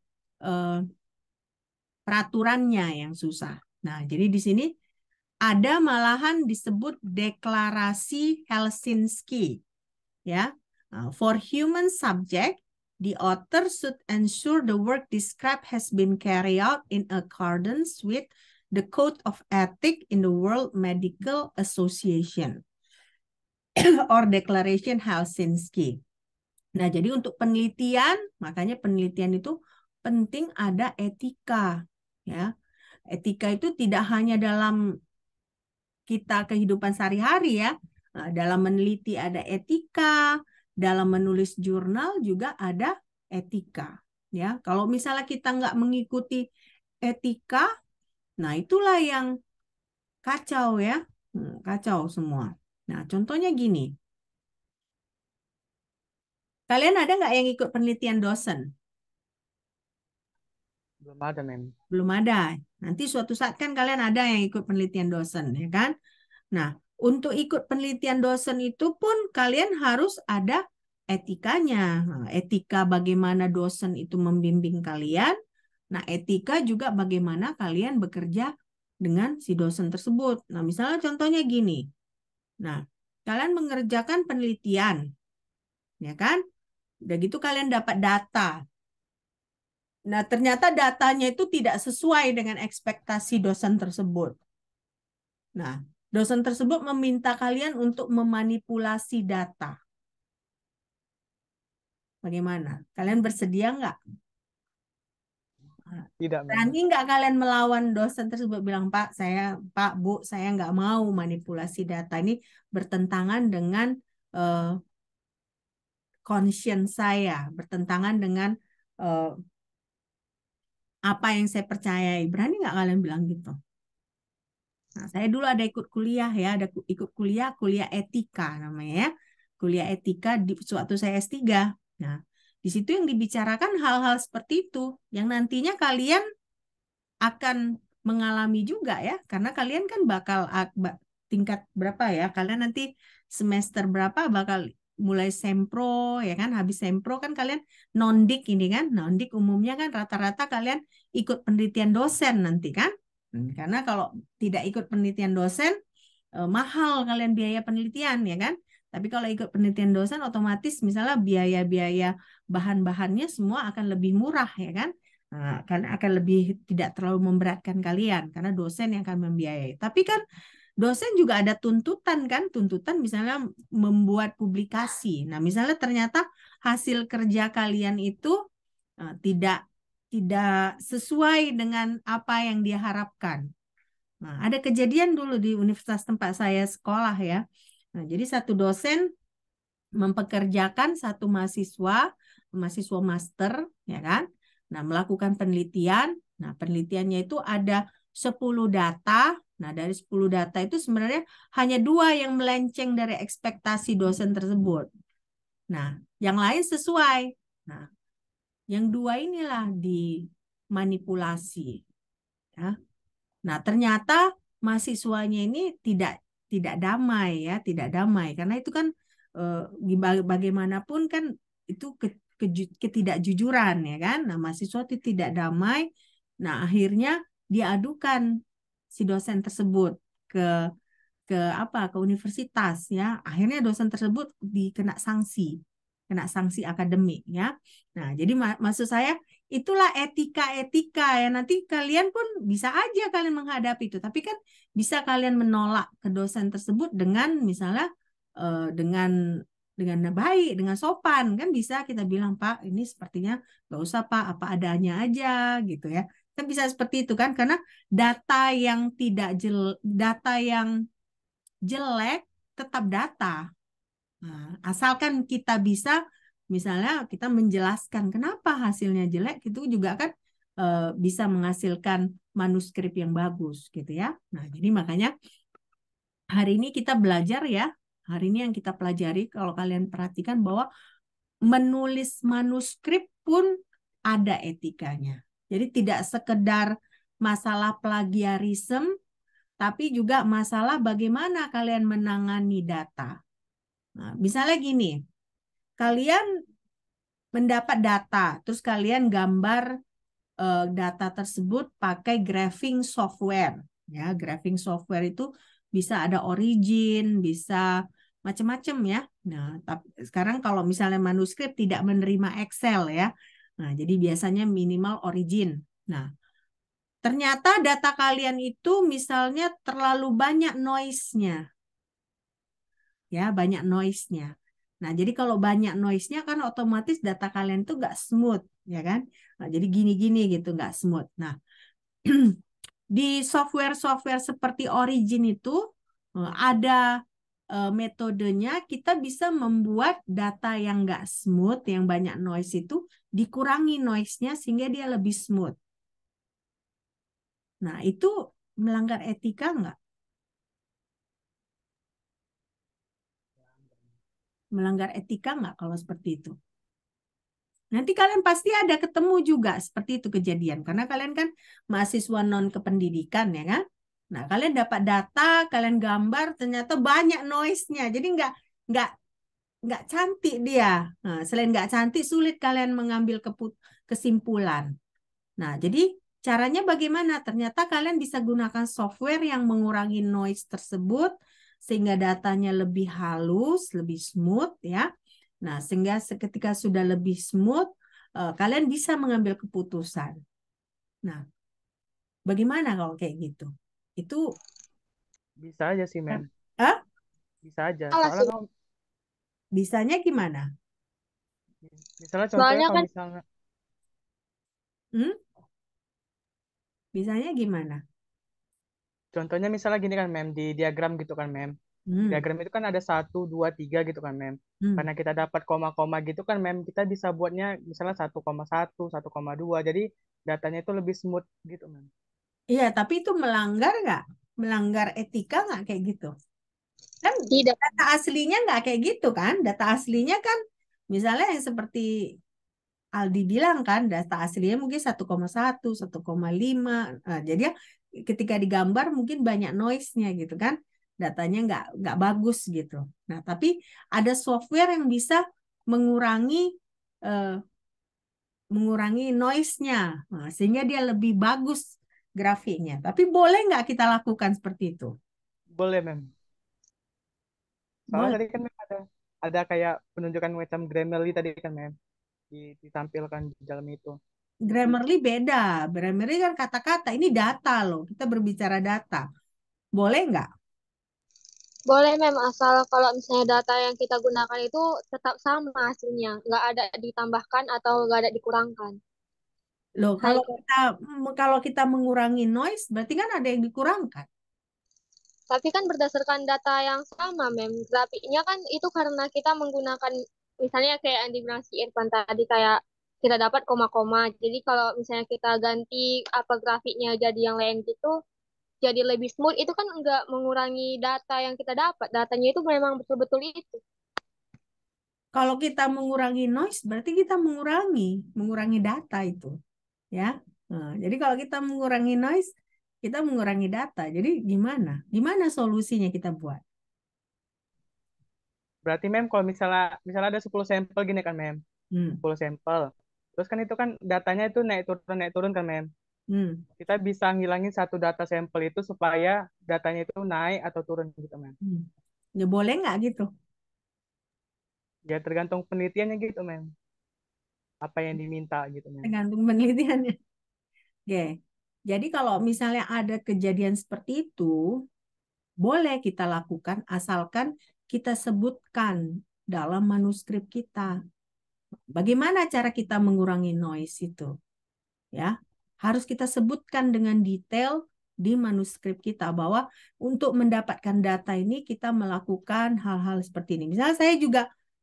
peraturannya yang susah. Nah, jadi di sini ada malahan disebut deklarasi Helsinki, ya. For human subject, the author should ensure the work described has been carried out in accordance with the Code of Ethics in the World Medical Association or Declaration Helsinki. Nah, jadi untuk penelitian, makanya penelitian itu penting ada etika, ya. Etika itu tidak hanya dalam kita kehidupan sehari-hari, ya. Nah, dalam meneliti ada etika, dalam menulis jurnal juga ada etika, ya. Kalau misalnya kita nggak mengikuti etika, nah itulah yang kacau, ya. Kacau semua. Nah, contohnya gini. Kalian ada nggak yang ikut penelitian dosen? Belum ada, Mem. Belum ada. Nanti suatu saat kan kalian ada yang ikut penelitian dosen, ya kan? Nah, untuk ikut penelitian dosen itu pun kalian harus ada etikanya. Nah, etika bagaimana dosen itu membimbing kalian. Nah, etika juga bagaimana kalian bekerja dengan si dosen tersebut. Nah, misalnya contohnya gini. Nah, kalian mengerjakan penelitian, ya kan? Udah gitu kalian dapat data. Nah, ternyata datanya itu tidak sesuai dengan ekspektasi dosen tersebut. Nah, dosen tersebut meminta kalian untuk memanipulasi data. Bagaimana? Kalian bersedia nggak? Tidak, Mem. Berani nggak kalian melawan dosen tersebut? Bilang, Pak, Bu, saya nggak mau manipulasi data ini bertentangan dengan conscience saya, bertentangan dengan apa yang saya percayai. Berani nggak kalian bilang gitu? Nah, saya dulu ada ikut kuliah, ya, ada ikut kuliah etika namanya, ya. Kuliah etika di suatu saya S3. Nah, di situ yang dibicarakan hal-hal seperti itu yang nantinya kalian akan mengalami juga, ya, karena kalian kan bakal tingkat berapa, ya? Kalian nanti semester berapa bakal mulai sempro, ya kan? Habis sempro kan kalian nondik ini kan. Nondik umumnya kan rata-rata kalian ikut penelitian dosen nanti kan. Karena kalau tidak ikut penelitian dosen, mahal kalian biaya penelitian, ya kan? Tapi kalau ikut penelitian dosen, otomatis misalnya biaya-biaya bahan-bahannya semua akan lebih murah, ya kan? Nah, karena akan lebih tidak terlalu memberatkan kalian, karena dosen yang akan membiayai. Tapi kan dosen juga ada tuntutan kan? Tuntutan misalnya membuat publikasi. Nah, misalnya ternyata hasil kerja kalian itu tidak sesuai dengan apa yang dia harapkan. Nah, ada kejadian dulu di universitas tempat saya sekolah, ya. Nah, jadi satu dosen mempekerjakan satu mahasiswa master, ya kan? Nah, melakukan penelitian. Nah, penelitiannya itu ada 10 data. Nah, dari 10 data itu sebenarnya hanya 2 yang melenceng dari ekspektasi dosen tersebut. Nah, yang lain sesuai. Nah, yang 2 inilah dimanipulasi, ya. Nah, ternyata mahasiswanya ini tidak damai, ya, tidak damai karena itu kan bagaimanapun kan itu ketidakjujuran, ya kan. Nah, mahasiswa itu tidak damai. Nah, akhirnya diadukan si dosen tersebut ke universitas, ya. Akhirnya dosen tersebut kena sanksi akademik, ya. Nah, jadi maksud saya itulah etika-etika, ya. Nanti kalian pun bisa aja kalian menghadapi itu, tapi kan bisa kalian menolak ke dosen tersebut dengan misalnya dengan baik, dengan sopan, kan bisa kita bilang, Pak, ini sepertinya nggak usah, Pak, apa adanya aja gitu, ya. Kan bisa seperti itu kan, karena data yang jelek tetap data. Nah, asalkan kita bisa misalnya kita menjelaskan kenapa hasilnya jelek, itu juga kan bisa menghasilkan manuskrip yang bagus gitu, ya. Nah, jadi makanya hari ini kita belajar, ya. Hari ini yang kita pelajari, kalau kalian perhatikan bahwa menulis manuskrip pun ada etikanya. Jadi tidak sekedar masalah plagiarisme, tapi juga masalah bagaimana kalian menangani data. Nah, misalnya gini, kalian mendapat data, terus kalian gambar data tersebut pakai graphing software. Ya, graphing software itu bisa ada Origin, bisa macam-macam ya. Nah, tapi sekarang kalau misalnya manuskrip tidak menerima Excel ya. Nah, jadi biasanya minimal Origin. Nah, ternyata data kalian itu misalnya terlalu banyak noise-nya. Ya, banyak noise-nya. Nah, jadi kalau banyak noise-nya kan otomatis data kalian itu nggak smooth, ya kan? Nah, jadi gini-gini gitu, nggak smooth. Nah, di software-software seperti Origin itu ada metodenya, kita bisa membuat data yang nggak smooth, yang banyak noise itu, dikurangi noise-nya sehingga dia lebih smooth. Nah, itu melanggar etika nggak? Melanggar etika nggak kalau seperti itu? Nanti kalian pasti ada ketemu juga seperti itu kejadian. Karena kalian kan mahasiswa non kependidikan ya kan? Nah, kalian dapat data, kalian gambar, ternyata banyak noise-nya. Jadi nggak cantik dia. Nah, selain nggak cantik, sulit kalian mengambil kesimpulan. Nah, jadi caranya bagaimana? Ternyata kalian bisa gunakan software yang mengurangi noise tersebut sehingga datanya lebih halus, lebih smooth ya. Nah, sehingga ketika sudah lebih smooth, kalian bisa mengambil keputusan. Nah, bagaimana kalau kayak gitu? Itu Bisa aja sih, Mem. Hah? Bisa aja. Salah Soalnya sih. kalau Bisanya gimana? misalnya contohnya Soalnya kalau kan misalnya Hmm? Bisanya gimana? contohnya misalnya gini kan, Mem, di diagram gitu kan, Mem. Hmm. Diagram itu kan ada 1, 2, 3 gitu kan, Mem. Hmm. Karena kita dapat koma-koma gitu kan, Mem, kita bisa buatnya misalnya 1,1, 1,2. Jadi datanya itu lebih smooth gitu, Mem. Iya, tapi itu melanggar nggak? Melanggar etika nggak kayak gitu? Kan tidak. data aslinya nggak kayak gitu kan? Data aslinya kan misalnya yang seperti Aldi bilang kan, data aslinya mungkin 1,1, 1,5. Nah, jadi ya ketika digambar mungkin banyak noise-nya gitu kan. Datanya nggak bagus gitu. Nah, tapi ada software yang bisa mengurangi eh, noise-nya. Nah, sehingga dia lebih bagus grafiknya. Tapi boleh nggak kita lakukan seperti itu? Boleh, Mem. Soalnya Boleh. tadi kan Mem, ada kayak penunjukan macam Grammarly tadi kan, Mem. Ditampilkan di dalam itu. Grammarly beda. Grammarly kan kata-kata. Ini data loh. Kita berbicara data. Boleh nggak? Boleh Mem, asal kalau misalnya data yang kita gunakan itu tetap sama hasilnya, nggak ada ditambahkan atau nggak ada dikurangkan. Loh, Nah itu. kalau kita mengurangi noise, berarti kan ada yang dikurangkan. Tapi kan berdasarkan data yang sama, Mem. Grafiknya kan itu karena kita menggunakan, misalnya kayak yang dibilang si Irfan tadi, kayak kita dapat koma-koma. Jadi kalau misalnya kita ganti apa grafiknya jadi yang lain gitu, jadi lebih smooth, itu kan nggak mengurangi data yang kita dapat. Datanya itu memang betul-betul itu. Kalau kita mengurangi noise, berarti kita mengurangi data itu, ya. Nah, jadi kalau kita mengurangi noise, kita mengurangi data. Jadi gimana? Gimana solusinya kita buat? Berarti, Mem, kalau misalnya ada 10 sampel gini kan, Mem. Hmm. 10 sampel. Terus kan itu kan datanya itu naik turun kan, Mem. Hmm. Kita bisa ngilangin satu data sampel itu supaya datanya itu naik atau turun gitu, Mem. Hmm. Ya boleh nggak gitu? Ya tergantung penelitiannya gitu, Mem. Apa yang diminta gitu, Mem. Tergantung penelitiannya. Oke. Jadi kalau misalnya ada kejadian seperti itu, boleh kita lakukan asalkan kita sebutkan dalam manuskrip kita. Bagaimana cara kita mengurangi noise itu? Ya, harus kita sebutkan dengan detail di manuskrip kita bahwa untuk mendapatkan data ini kita melakukan hal-hal seperti ini. Misalnya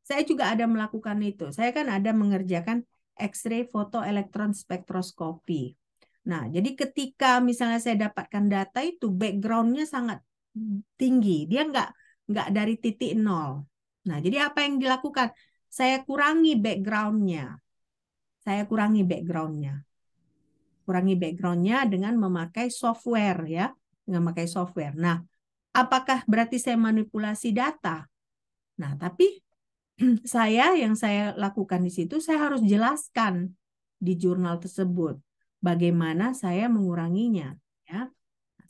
saya juga ada melakukan itu. Saya kan ada mengerjakan X-ray fotoelektron spektroskopi. Nah, jadi ketika misalnya saya dapatkan data itu background-nya sangat tinggi, dia nggak dari titik nol. Nah, jadi apa yang dilakukan? Saya kurangi background-nya. Saya kurangi background-nya. kurangi backgroundnya dengan memakai software ya, dengan memakai software. Nah, apakah berarti saya manipulasi data? Nah, tapi yang saya lakukan di situ, saya harus jelaskan di jurnal tersebut bagaimana saya menguranginya. Ya,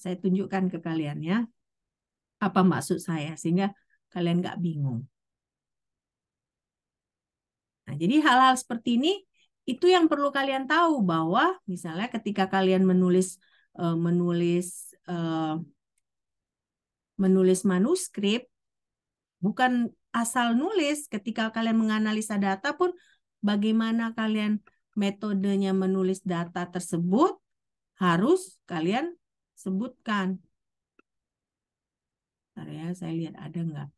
saya tunjukkan ke kalian ya, apa maksud saya sehingga kalian nggak bingung. Nah, jadi hal-hal seperti ini itu yang perlu kalian tahu bahwa misalnya ketika kalian menulis manuskrip, bukan asal nulis. Ketika kalian menganalisa data pun bagaimana kalian metodenya menulis data tersebut harus kalian sebutkan. Bentar ya, saya lihat ada nggak.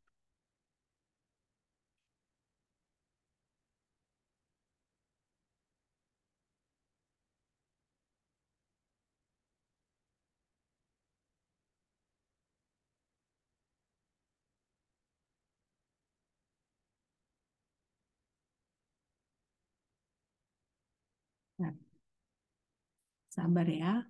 Nah, sabar ya.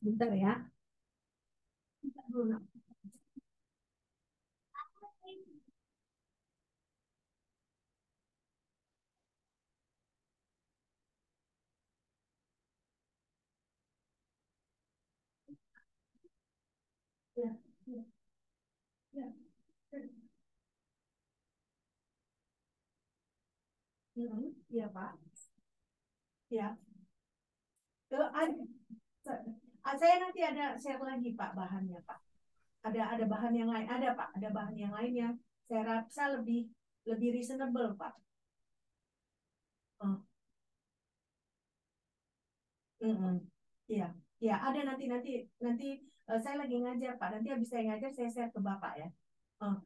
Bentar ya. Bentar dulu. Ya, ya, ya. Iya, Pak. Ya. Saya nanti ada share lagi Pak bahannya Pak. Ada bahan yang lain, ada Pak, ada bahan yang lain yang saya rasa lebih reasonable Pak. Oh. Iya, iya ada nanti saya lagi ngajar Pak. Nanti habis saya ngajar saya share ke Bapak ya. Oh.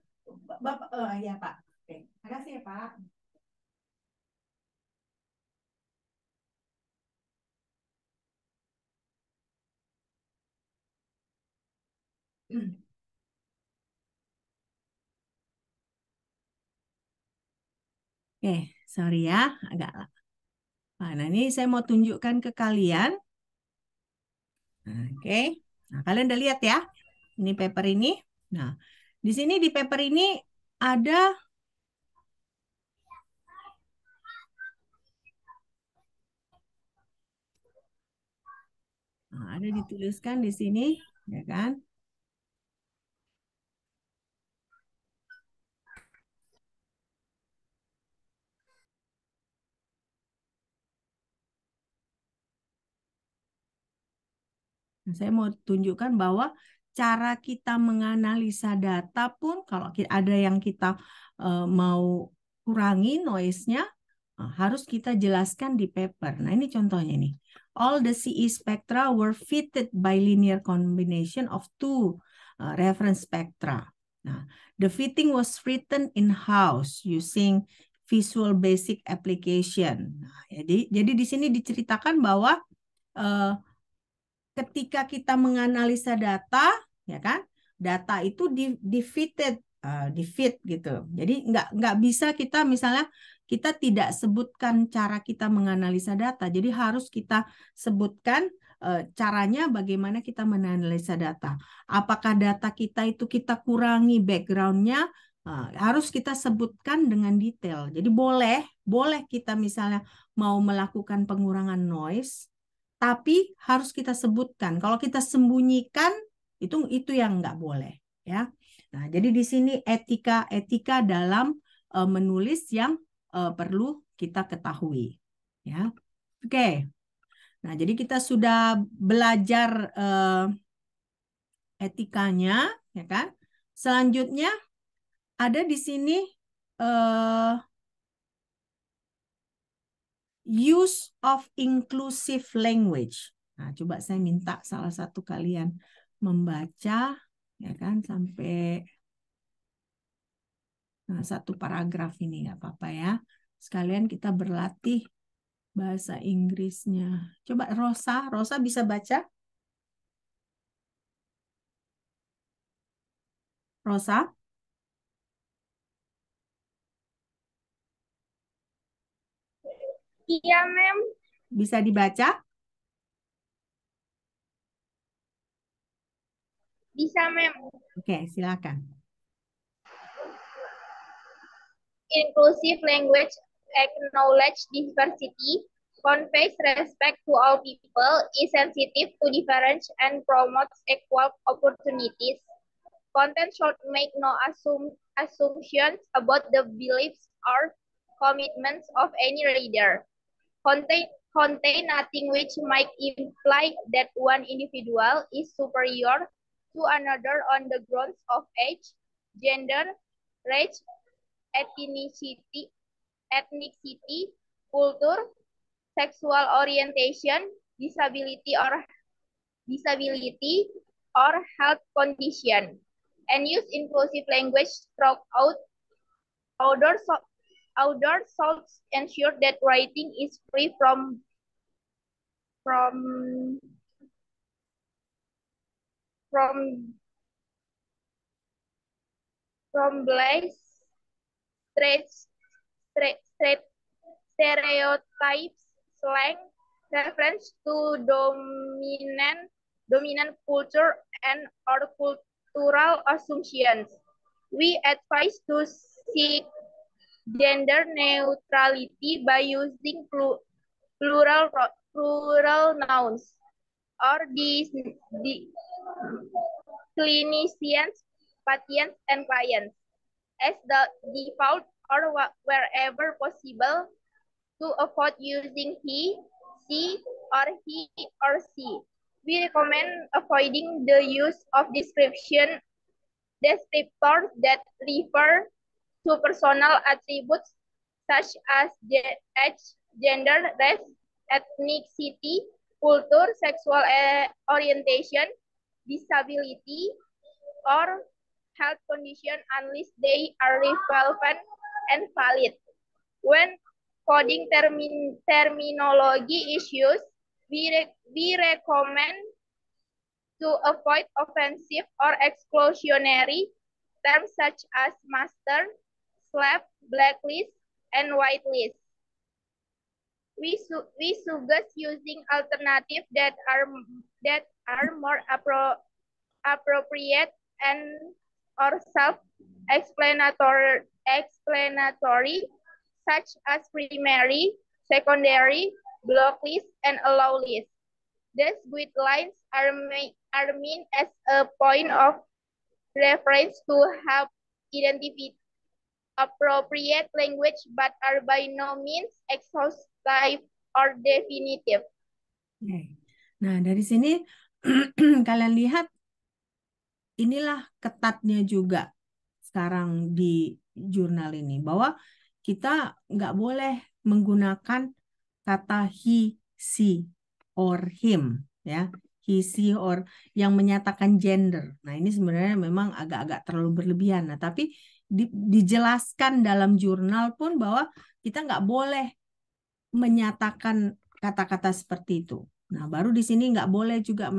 Bapak, ya Pak. Oke, makasih ya Pak. Oke, sorry ya, agak lama. Nah, ini saya mau tunjukkan ke kalian. Oke, nah kalian udah lihat ya, ini paper ini. Nah, di sini di paper ini ada ada dituliskan di sini, ya kan? Nah, saya mau tunjukkan bahwa cara kita menganalisa data pun kalau ada yang kita mau kurangi noise-nya, harus kita jelaskan di paper. Nah, ini contohnya nih. All the CE spectra were fitted by linear combination of two reference spectra. Nah, the fitting was written in-house using Visual Basic application. Nah, jadi di sini diceritakan bahwa ketika kita menganalisa data, ya kan, data itu di fit gitu. Jadi nggak bisa kita misalnya kita tidak sebutkan cara kita menganalisa data. Jadi harus kita sebutkan caranya bagaimana kita menganalisa data. Apakah data kita itu kita kurangi backgroundnya, harus kita sebutkan dengan detail. Jadi boleh kita misalnya mau melakukan pengurangan noise, tapi harus kita sebutkan. Kalau kita sembunyikan itu yang nggak boleh, ya. Nah, jadi di sini etika dalam menulis yang perlu kita ketahui, ya. Oke. Nah, jadi kita sudah belajar etikanya, ya kan? Selanjutnya ada di sini use of inclusive language. Nah, coba saya minta salah satu kalian membaca, ya kan, sampai satu paragraf ini, nggak apa-apa ya. Sekalian kita berlatih bahasa Inggrisnya. Coba Rosa bisa baca? Rosa? Iya, Mem. Bisa dibaca? Bisa, Mem. Oke, silakan. Inclusive language acknowledge diversity, conveys respect to all people, is sensitive to difference, and promotes equal opportunities. Content should make no assumptions about the beliefs or commitments of any reader. Contain nothing which might imply that one individual is superior to another on the grounds of age, gender, race, ethnicity, culture, sexual orientation, disability or health condition, and use inclusive language throughout. Outdoor should ensure that writing is free from bias, stereotypes, slang, reference to dominant culture and or cultural assumptions. We advise to seek gender neutrality by using plural nouns or the clinicians, patients, and clients as the default or wherever possible to avoid using he, she, or he or she. We recommend avoiding the use of descriptors that refer to personal attributes such as age, gender, race, ethnicity, culture, sexual orientation, disability, or health condition unless they are relevant and valid. When coding terminology issues, we recommend to avoid offensive or exclusionary terms such as master, slave, blacklist, and whitelist. We suggest using alternatives that are more appropriate and or self-explanatory, such as primary, secondary, block list, and allow list. These guidelines are meant as a point of reference to help identify appropriate language, but are by no means exhaustive or definitive. Nah, dari sini kalian lihat inilah ketatnya juga sekarang di jurnal ini, bahwa kita nggak boleh menggunakan kata he, she, or him, ya, he, she, or yang menyatakan gender. Nah, ini sebenarnya memang agak-agak terlalu berlebihan. Nah, tapi dijelaskan dalam jurnal pun bahwa kita nggak boleh menyatakan kata-kata seperti itu. Nah, baru di sini nggak boleh juga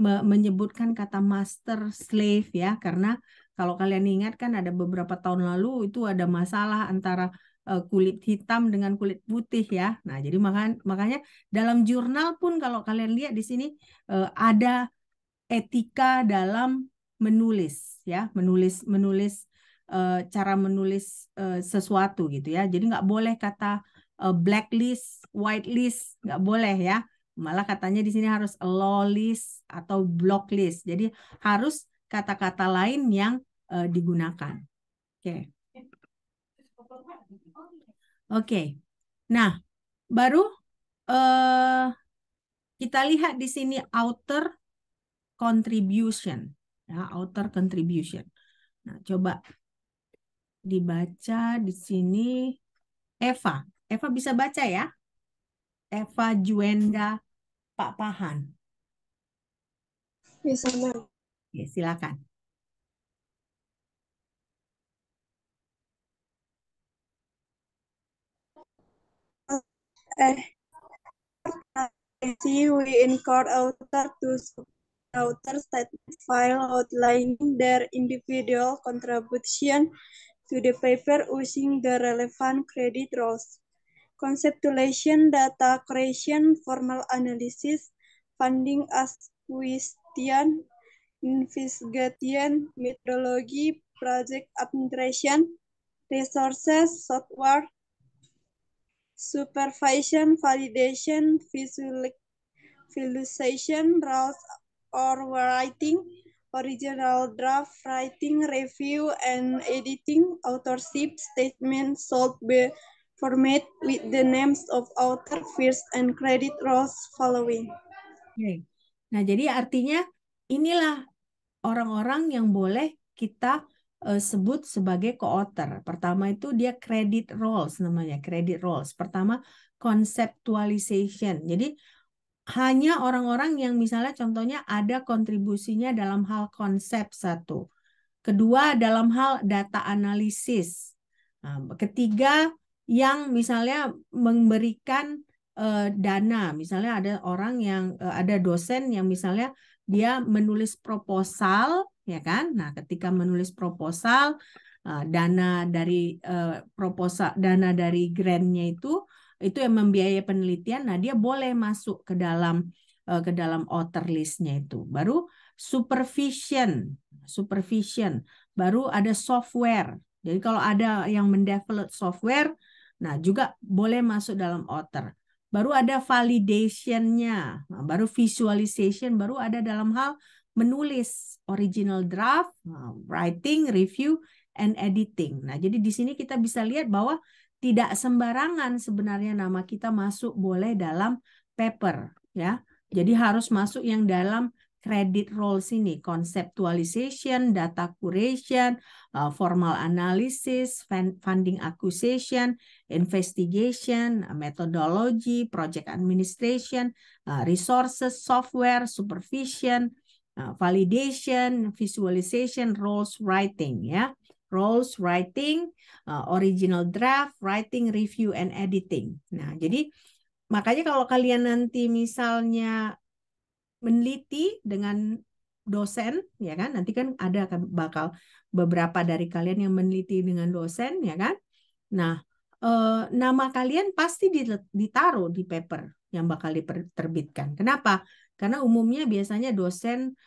menyebutkan kata master, slave, ya, karena kalau kalian ingat kan ada beberapa tahun lalu itu ada masalah antara kulit hitam dengan kulit putih, ya. Nah, jadi makanya dalam jurnal pun kalau kalian lihat di sini ada etika dalam menulis, ya, menulis cara menulis sesuatu gitu, ya. Jadi nggak boleh kata blacklist, whitelist, nggak boleh, ya. Malah katanya di sini harus law list atau block list. Jadi harus kata-kata lain yang digunakan. Oke. Oke. Nah, baru kita lihat di sini outer contribution. Ya, outer contribution. Nah, coba dibaca di sini. Eva. Eva bisa baca ya? Eva Juenda Pak Pahan. Bisa, Ma'am. Ya, silakan. We encourage authors to submit author statement file outlining their individual contribution to the paper using the relevant credit rules. Conceptualization, data creation, formal analysis, funding acquisition, investigation, methodology, project administration, resources, software, supervision, validation, visualization, rules or writing, original draft, writing, review, and editing, authorship statement should be format with the names of author first and credit rows following. Oke. Nah, jadi artinya inilah orang-orang yang boleh kita sebut sebagai co-author. Pertama itu dia credit roles namanya, credit roles. Pertama conceptualization. Jadi hanya orang-orang yang misalnya contohnya ada kontribusinya dalam hal konsep satu. Kedua dalam hal data analisis. Nah, ketiga yang misalnya memberikan dana. Misalnya ada orang yang ada dosen yang misalnya dia menulis proposal, ya kan? Nah, ketika menulis proposal, dana dari proposal, dana dari grantnya itu yang membiayai penelitian. Nah, dia boleh masuk ke dalam author list-nya itu. Baru supervision, baru ada software. Jadi kalau ada yang mendevelop software, nah juga boleh masuk dalam author. Baru ada validation-nya, nah, baru visualization, baru ada dalam hal menulis original draft, writing, review, and editing. Nah, jadi di sini kita bisa lihat bahwa tidak sembarangan sebenarnya nama kita masuk boleh dalam paper, ya. Jadi harus masuk yang dalam credit roles ini, conceptualization, data curation, formal analysis, funding acquisition, investigation, methodology, project administration, resources, software, supervision, validation, visualization, roles writing, ya. Roles writing, original draft, writing, review, and editing. Nah, jadi makanya kalau kalian nanti misalnya meneliti dengan dosen, ya kan? Nanti kan ada bakal beberapa dari kalian yang meneliti dengan dosen, ya kan? Nah, nama kalian pasti ditaruh di paper yang bakal diterbitkan. Kenapa? Karena umumnya biasanya dosen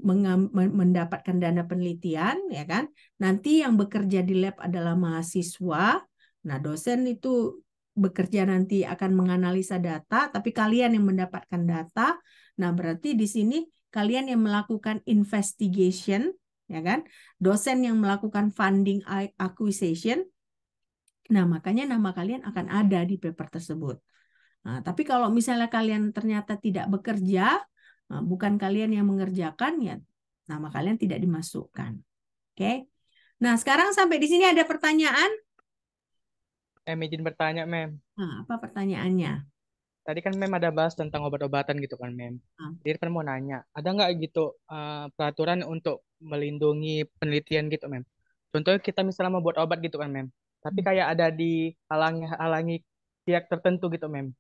mendapatkan dana penelitian, ya kan? Nanti yang bekerja di lab adalah mahasiswa. Nah, dosen itu bekerja nanti akan menganalisa data, tapi kalian yang mendapatkan data. Nah, berarti di sini kalian yang melakukan investigation, ya kan? Dosen yang melakukan funding acquisition. Nah, makanya nama kalian akan ada di paper tersebut. Nah, tapi kalau misalnya kalian ternyata tidak bekerja, bukan kalian yang mengerjakan, ya nama kalian tidak dimasukkan. Oke. Nah, sekarang sampai di sini ada pertanyaan? Izin bertanya, Mem. Nah, apa pertanyaannya? Tadi kan Mem ada bahas tentang obat-obatan gitu kan, Mem. Jadi kan mau nanya, ada nggak gitu peraturan untuk melindungi penelitian gitu, Mem? Contohnya kita misalnya mau buat obat gitu kan, Mem. Tapi kayak ada dihalangi pihak tertentu gitu, Mem.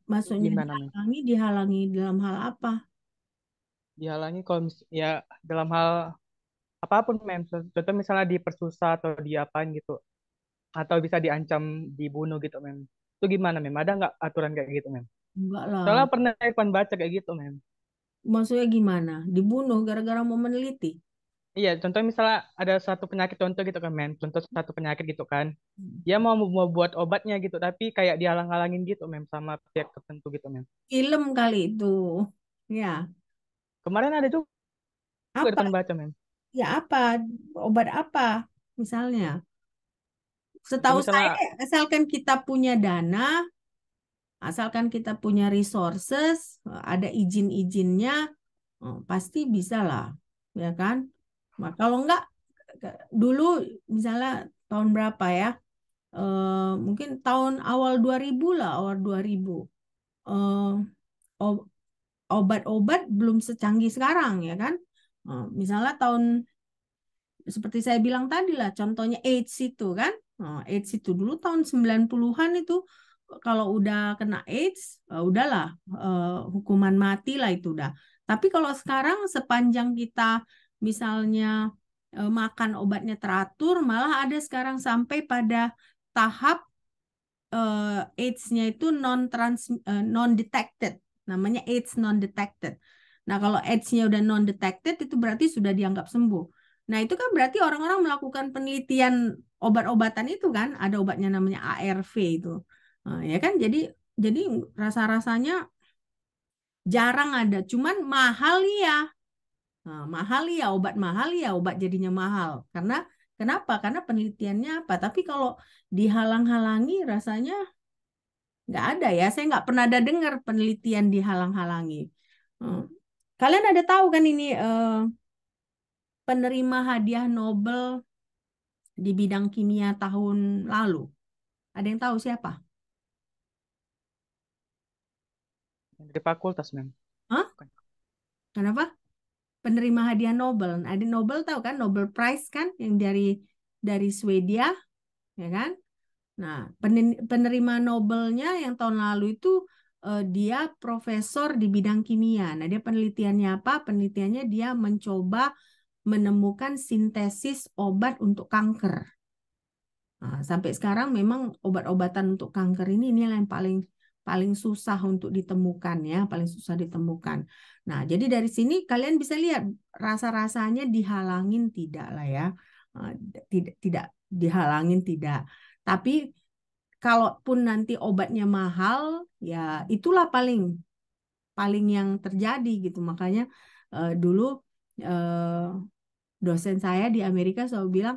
Maksudnya Gimana, Mem? dihalangi dalam hal apa? Dihalangi kalau ya dalam hal apapun, Mem. Contoh misalnya dipersusah atau diapain gitu. Atau bisa diancam dibunuh gitu, Mem. Itu gimana, Mem? Ada nggak aturan kayak gitu, Mem? Enggak lah. Soalnya pernah baca kayak gitu, Mem. Maksudnya gimana? Dibunuh gara-gara mau meneliti? Iya, contoh misalnya ada satu penyakit contoh gitu kan, Mem. Contoh satu penyakit gitu kan. Dia mau buat obatnya gitu, tapi kayak dihalang-halangin gitu, Mem, sama pihak tertentu gitu, Mem. Film kali itu. Ya, Kemarin ada juga di apa? depan baca, Mem. Ya apa? Obat apa? Misalnya. Ya Setahu saya, misalnya, asalkan kita punya dana, asalkan kita punya resources, ada izin-izinnya, pasti bisa lah, ya kan? Nah, kalau enggak, dulu misalnya tahun berapa ya? Mungkin tahun awal 2000 lah, awal 2000. Eh, o- Obat-obat belum secanggih sekarang, ya kan? Misalnya tahun seperti saya bilang tadi lah, contohnya AIDS itu kan. AIDS itu dulu tahun 90-an itu kalau udah kena AIDS, udahlah hukuman mati lah itu udah. Tapi kalau sekarang sepanjang kita misalnya makan obatnya teratur, malah ada sekarang sampai pada tahap AIDS-nya itu non detected. Namanya AIDS non detected. Nah, kalau AIDS-nya udah non detected itu berarti sudah dianggap sembuh. Nah, itu kan berarti orang-orang melakukan penelitian obat-obatan itu kan, ada obatnya namanya ARV itu. Nah, ya kan? Jadi rasa-rasanya jarang ada, cuman mahal ya. Nah, mahal ya, obat jadinya mahal. Karena kenapa? Karena penelitiannya apa? Tapi kalau dihalang-halangi rasanya nggak ada ya. Saya nggak pernah ada dengar penelitian dihalang-halangi. Hmm. Kalian ada tahu kan ini penerima hadiah Nobel di bidang kimia tahun lalu? Ada yang tahu siapa? dari fakultas, Mem. Hah? Bukan. Kenapa? Penerima hadiah Nobel. Ada Nobel tahu kan? Nobel Prize kan yang dari Swedia, ya kan? Nah, penerima Nobelnya yang tahun lalu itu dia profesor di bidang kimia. Nah, dia penelitiannya apa? Penelitiannya dia mencoba menemukan sintesis obat untuk kanker. Nah, sampai sekarang memang obat-obatan untuk kanker ini yang paling paling susah untuk ditemukan ya, paling susah ditemukan. Nah, jadi dari sini kalian bisa lihat rasa-rasanya dihalangin tidak lah ya. Eh, tidak dihalangin tidak. Tapi kalaupun nanti obatnya mahal, ya itulah paling paling yang terjadi gitu. Makanya dulu eh, dosen saya di Amerika selalu bilang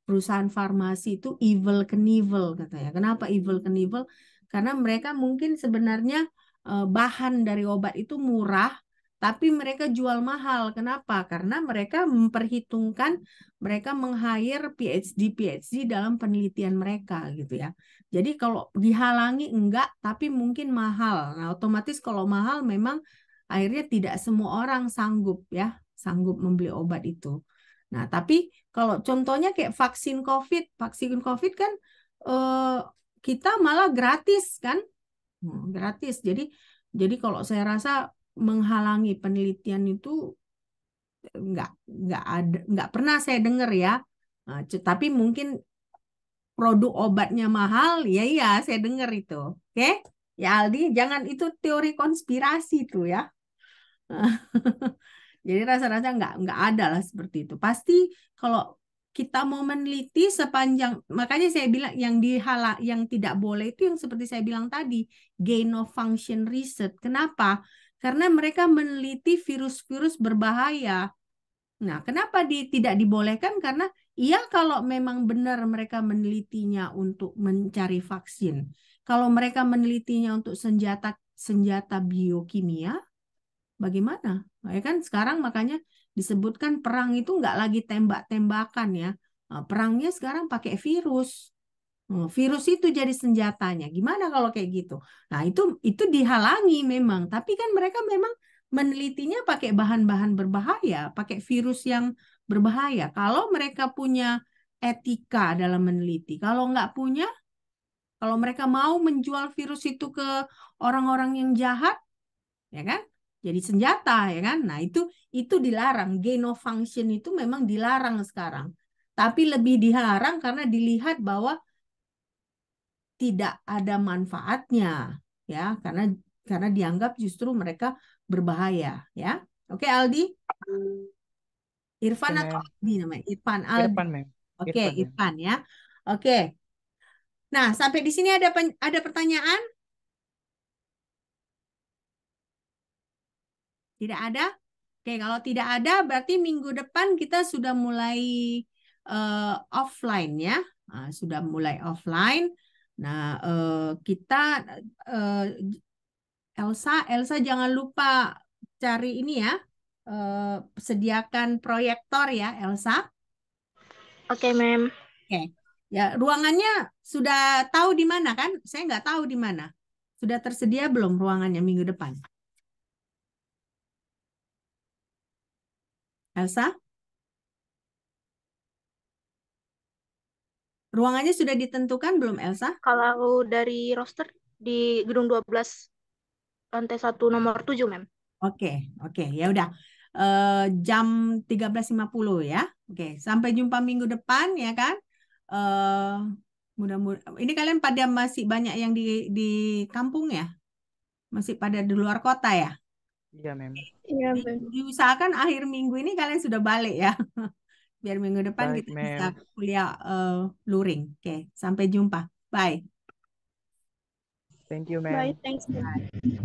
perusahaan farmasi itu evil Knievel katanya. Kenapa evil Knievel? Karena mereka mungkin sebenarnya bahan dari obat itu murah, tapi mereka jual mahal. Kenapa? Karena mereka memperhitungkan mereka meng-hire PhD dalam penelitian mereka gitu ya. Jadi kalau dihalangi enggak, tapi mungkin mahal. Nah, otomatis kalau mahal memang akhirnya tidak semua orang sanggup membeli obat itu. Nah, tapi kalau contohnya kayak vaksin COVID kan eh, kita malah gratis kan. Gratis. Jadi kalau saya rasa menghalangi penelitian itu nggak pernah saya dengar ya. Nah, tapi mungkin produk obatnya mahal, ya iya saya dengar itu. Oke? Ya Aldi, jangan itu teori konspirasi tuh ya. Jadi rasa-rasa nggak ada lah seperti itu. Pasti kalau kita mau meneliti sepanjang, makanya saya bilang yang tidak boleh itu yang seperti saya bilang tadi, gain of function research. Kenapa? Karena mereka meneliti virus-virus berbahaya. Nah, kenapa tidak dibolehkan? Karena iya kalau memang benar mereka menelitinya untuk mencari vaksin. Kalau mereka menelitinya untuk senjata biokimia, bagaimana? Nah, ya kan sekarang makanya disebutkan perang itu nggak lagi tembak-tembakan ya. Nah, perangnya sekarang pakai virus. Virus itu jadi senjatanya. Gimana kalau kayak gitu? Nah, itu dihalangi memang, tapi kan mereka memang menelitinya pakai bahan-bahan berbahaya, pakai virus yang berbahaya. Kalau mereka punya etika dalam meneliti, kalau nggak punya, kalau mereka mau menjual virus itu ke orang-orang yang jahat, ya kan? Jadi senjata, ya kan? Nah, itu dilarang. Gain of function itu memang dilarang sekarang. Tapi lebih dilarang karena dilihat bahwa tidak ada manfaatnya, ya, karena dianggap justru mereka berbahaya, ya. Oke, Aldi? Irfan Oke, atau mem. Aldi namanya? Irfan, Aldi. Irfan, mem. Oke, Irfan, mem. Irfan ya. Oke. Nah, sampai di sini ada pertanyaan? Tidak ada? Oke, kalau tidak ada berarti minggu depan kita sudah mulai offline ya. Nah, sudah mulai offline. Nah, kita Elsa jangan lupa cari ini ya. Sediakan proyektor ya, Elsa. Oke, Mem. Oke. Ya, ruangannya sudah tahu di mana kan? Saya nggak tahu di mana. Sudah tersedia belum ruangannya minggu depan? Elsa? Ruangannya sudah ditentukan belum, Elsa? Kalau dari roster di gedung 12 lantai 1 nomor 7, Mem. Oke, oke, ya udah. Jam 13.50 ya. Oke, sampai jumpa minggu depan ya kan. Mudah-mudahan ini kalian pada masih banyak yang di kampung ya? Masih pada di luar kota ya? Iya, mem. Iya, Mem. Diusahakan akhir minggu ini kalian sudah balik ya. Biar minggu depan Baik, kita bisa mem. kuliah luring. Oke, sampai jumpa. Bye. Thank you, mem. Bye, thanks. Bye.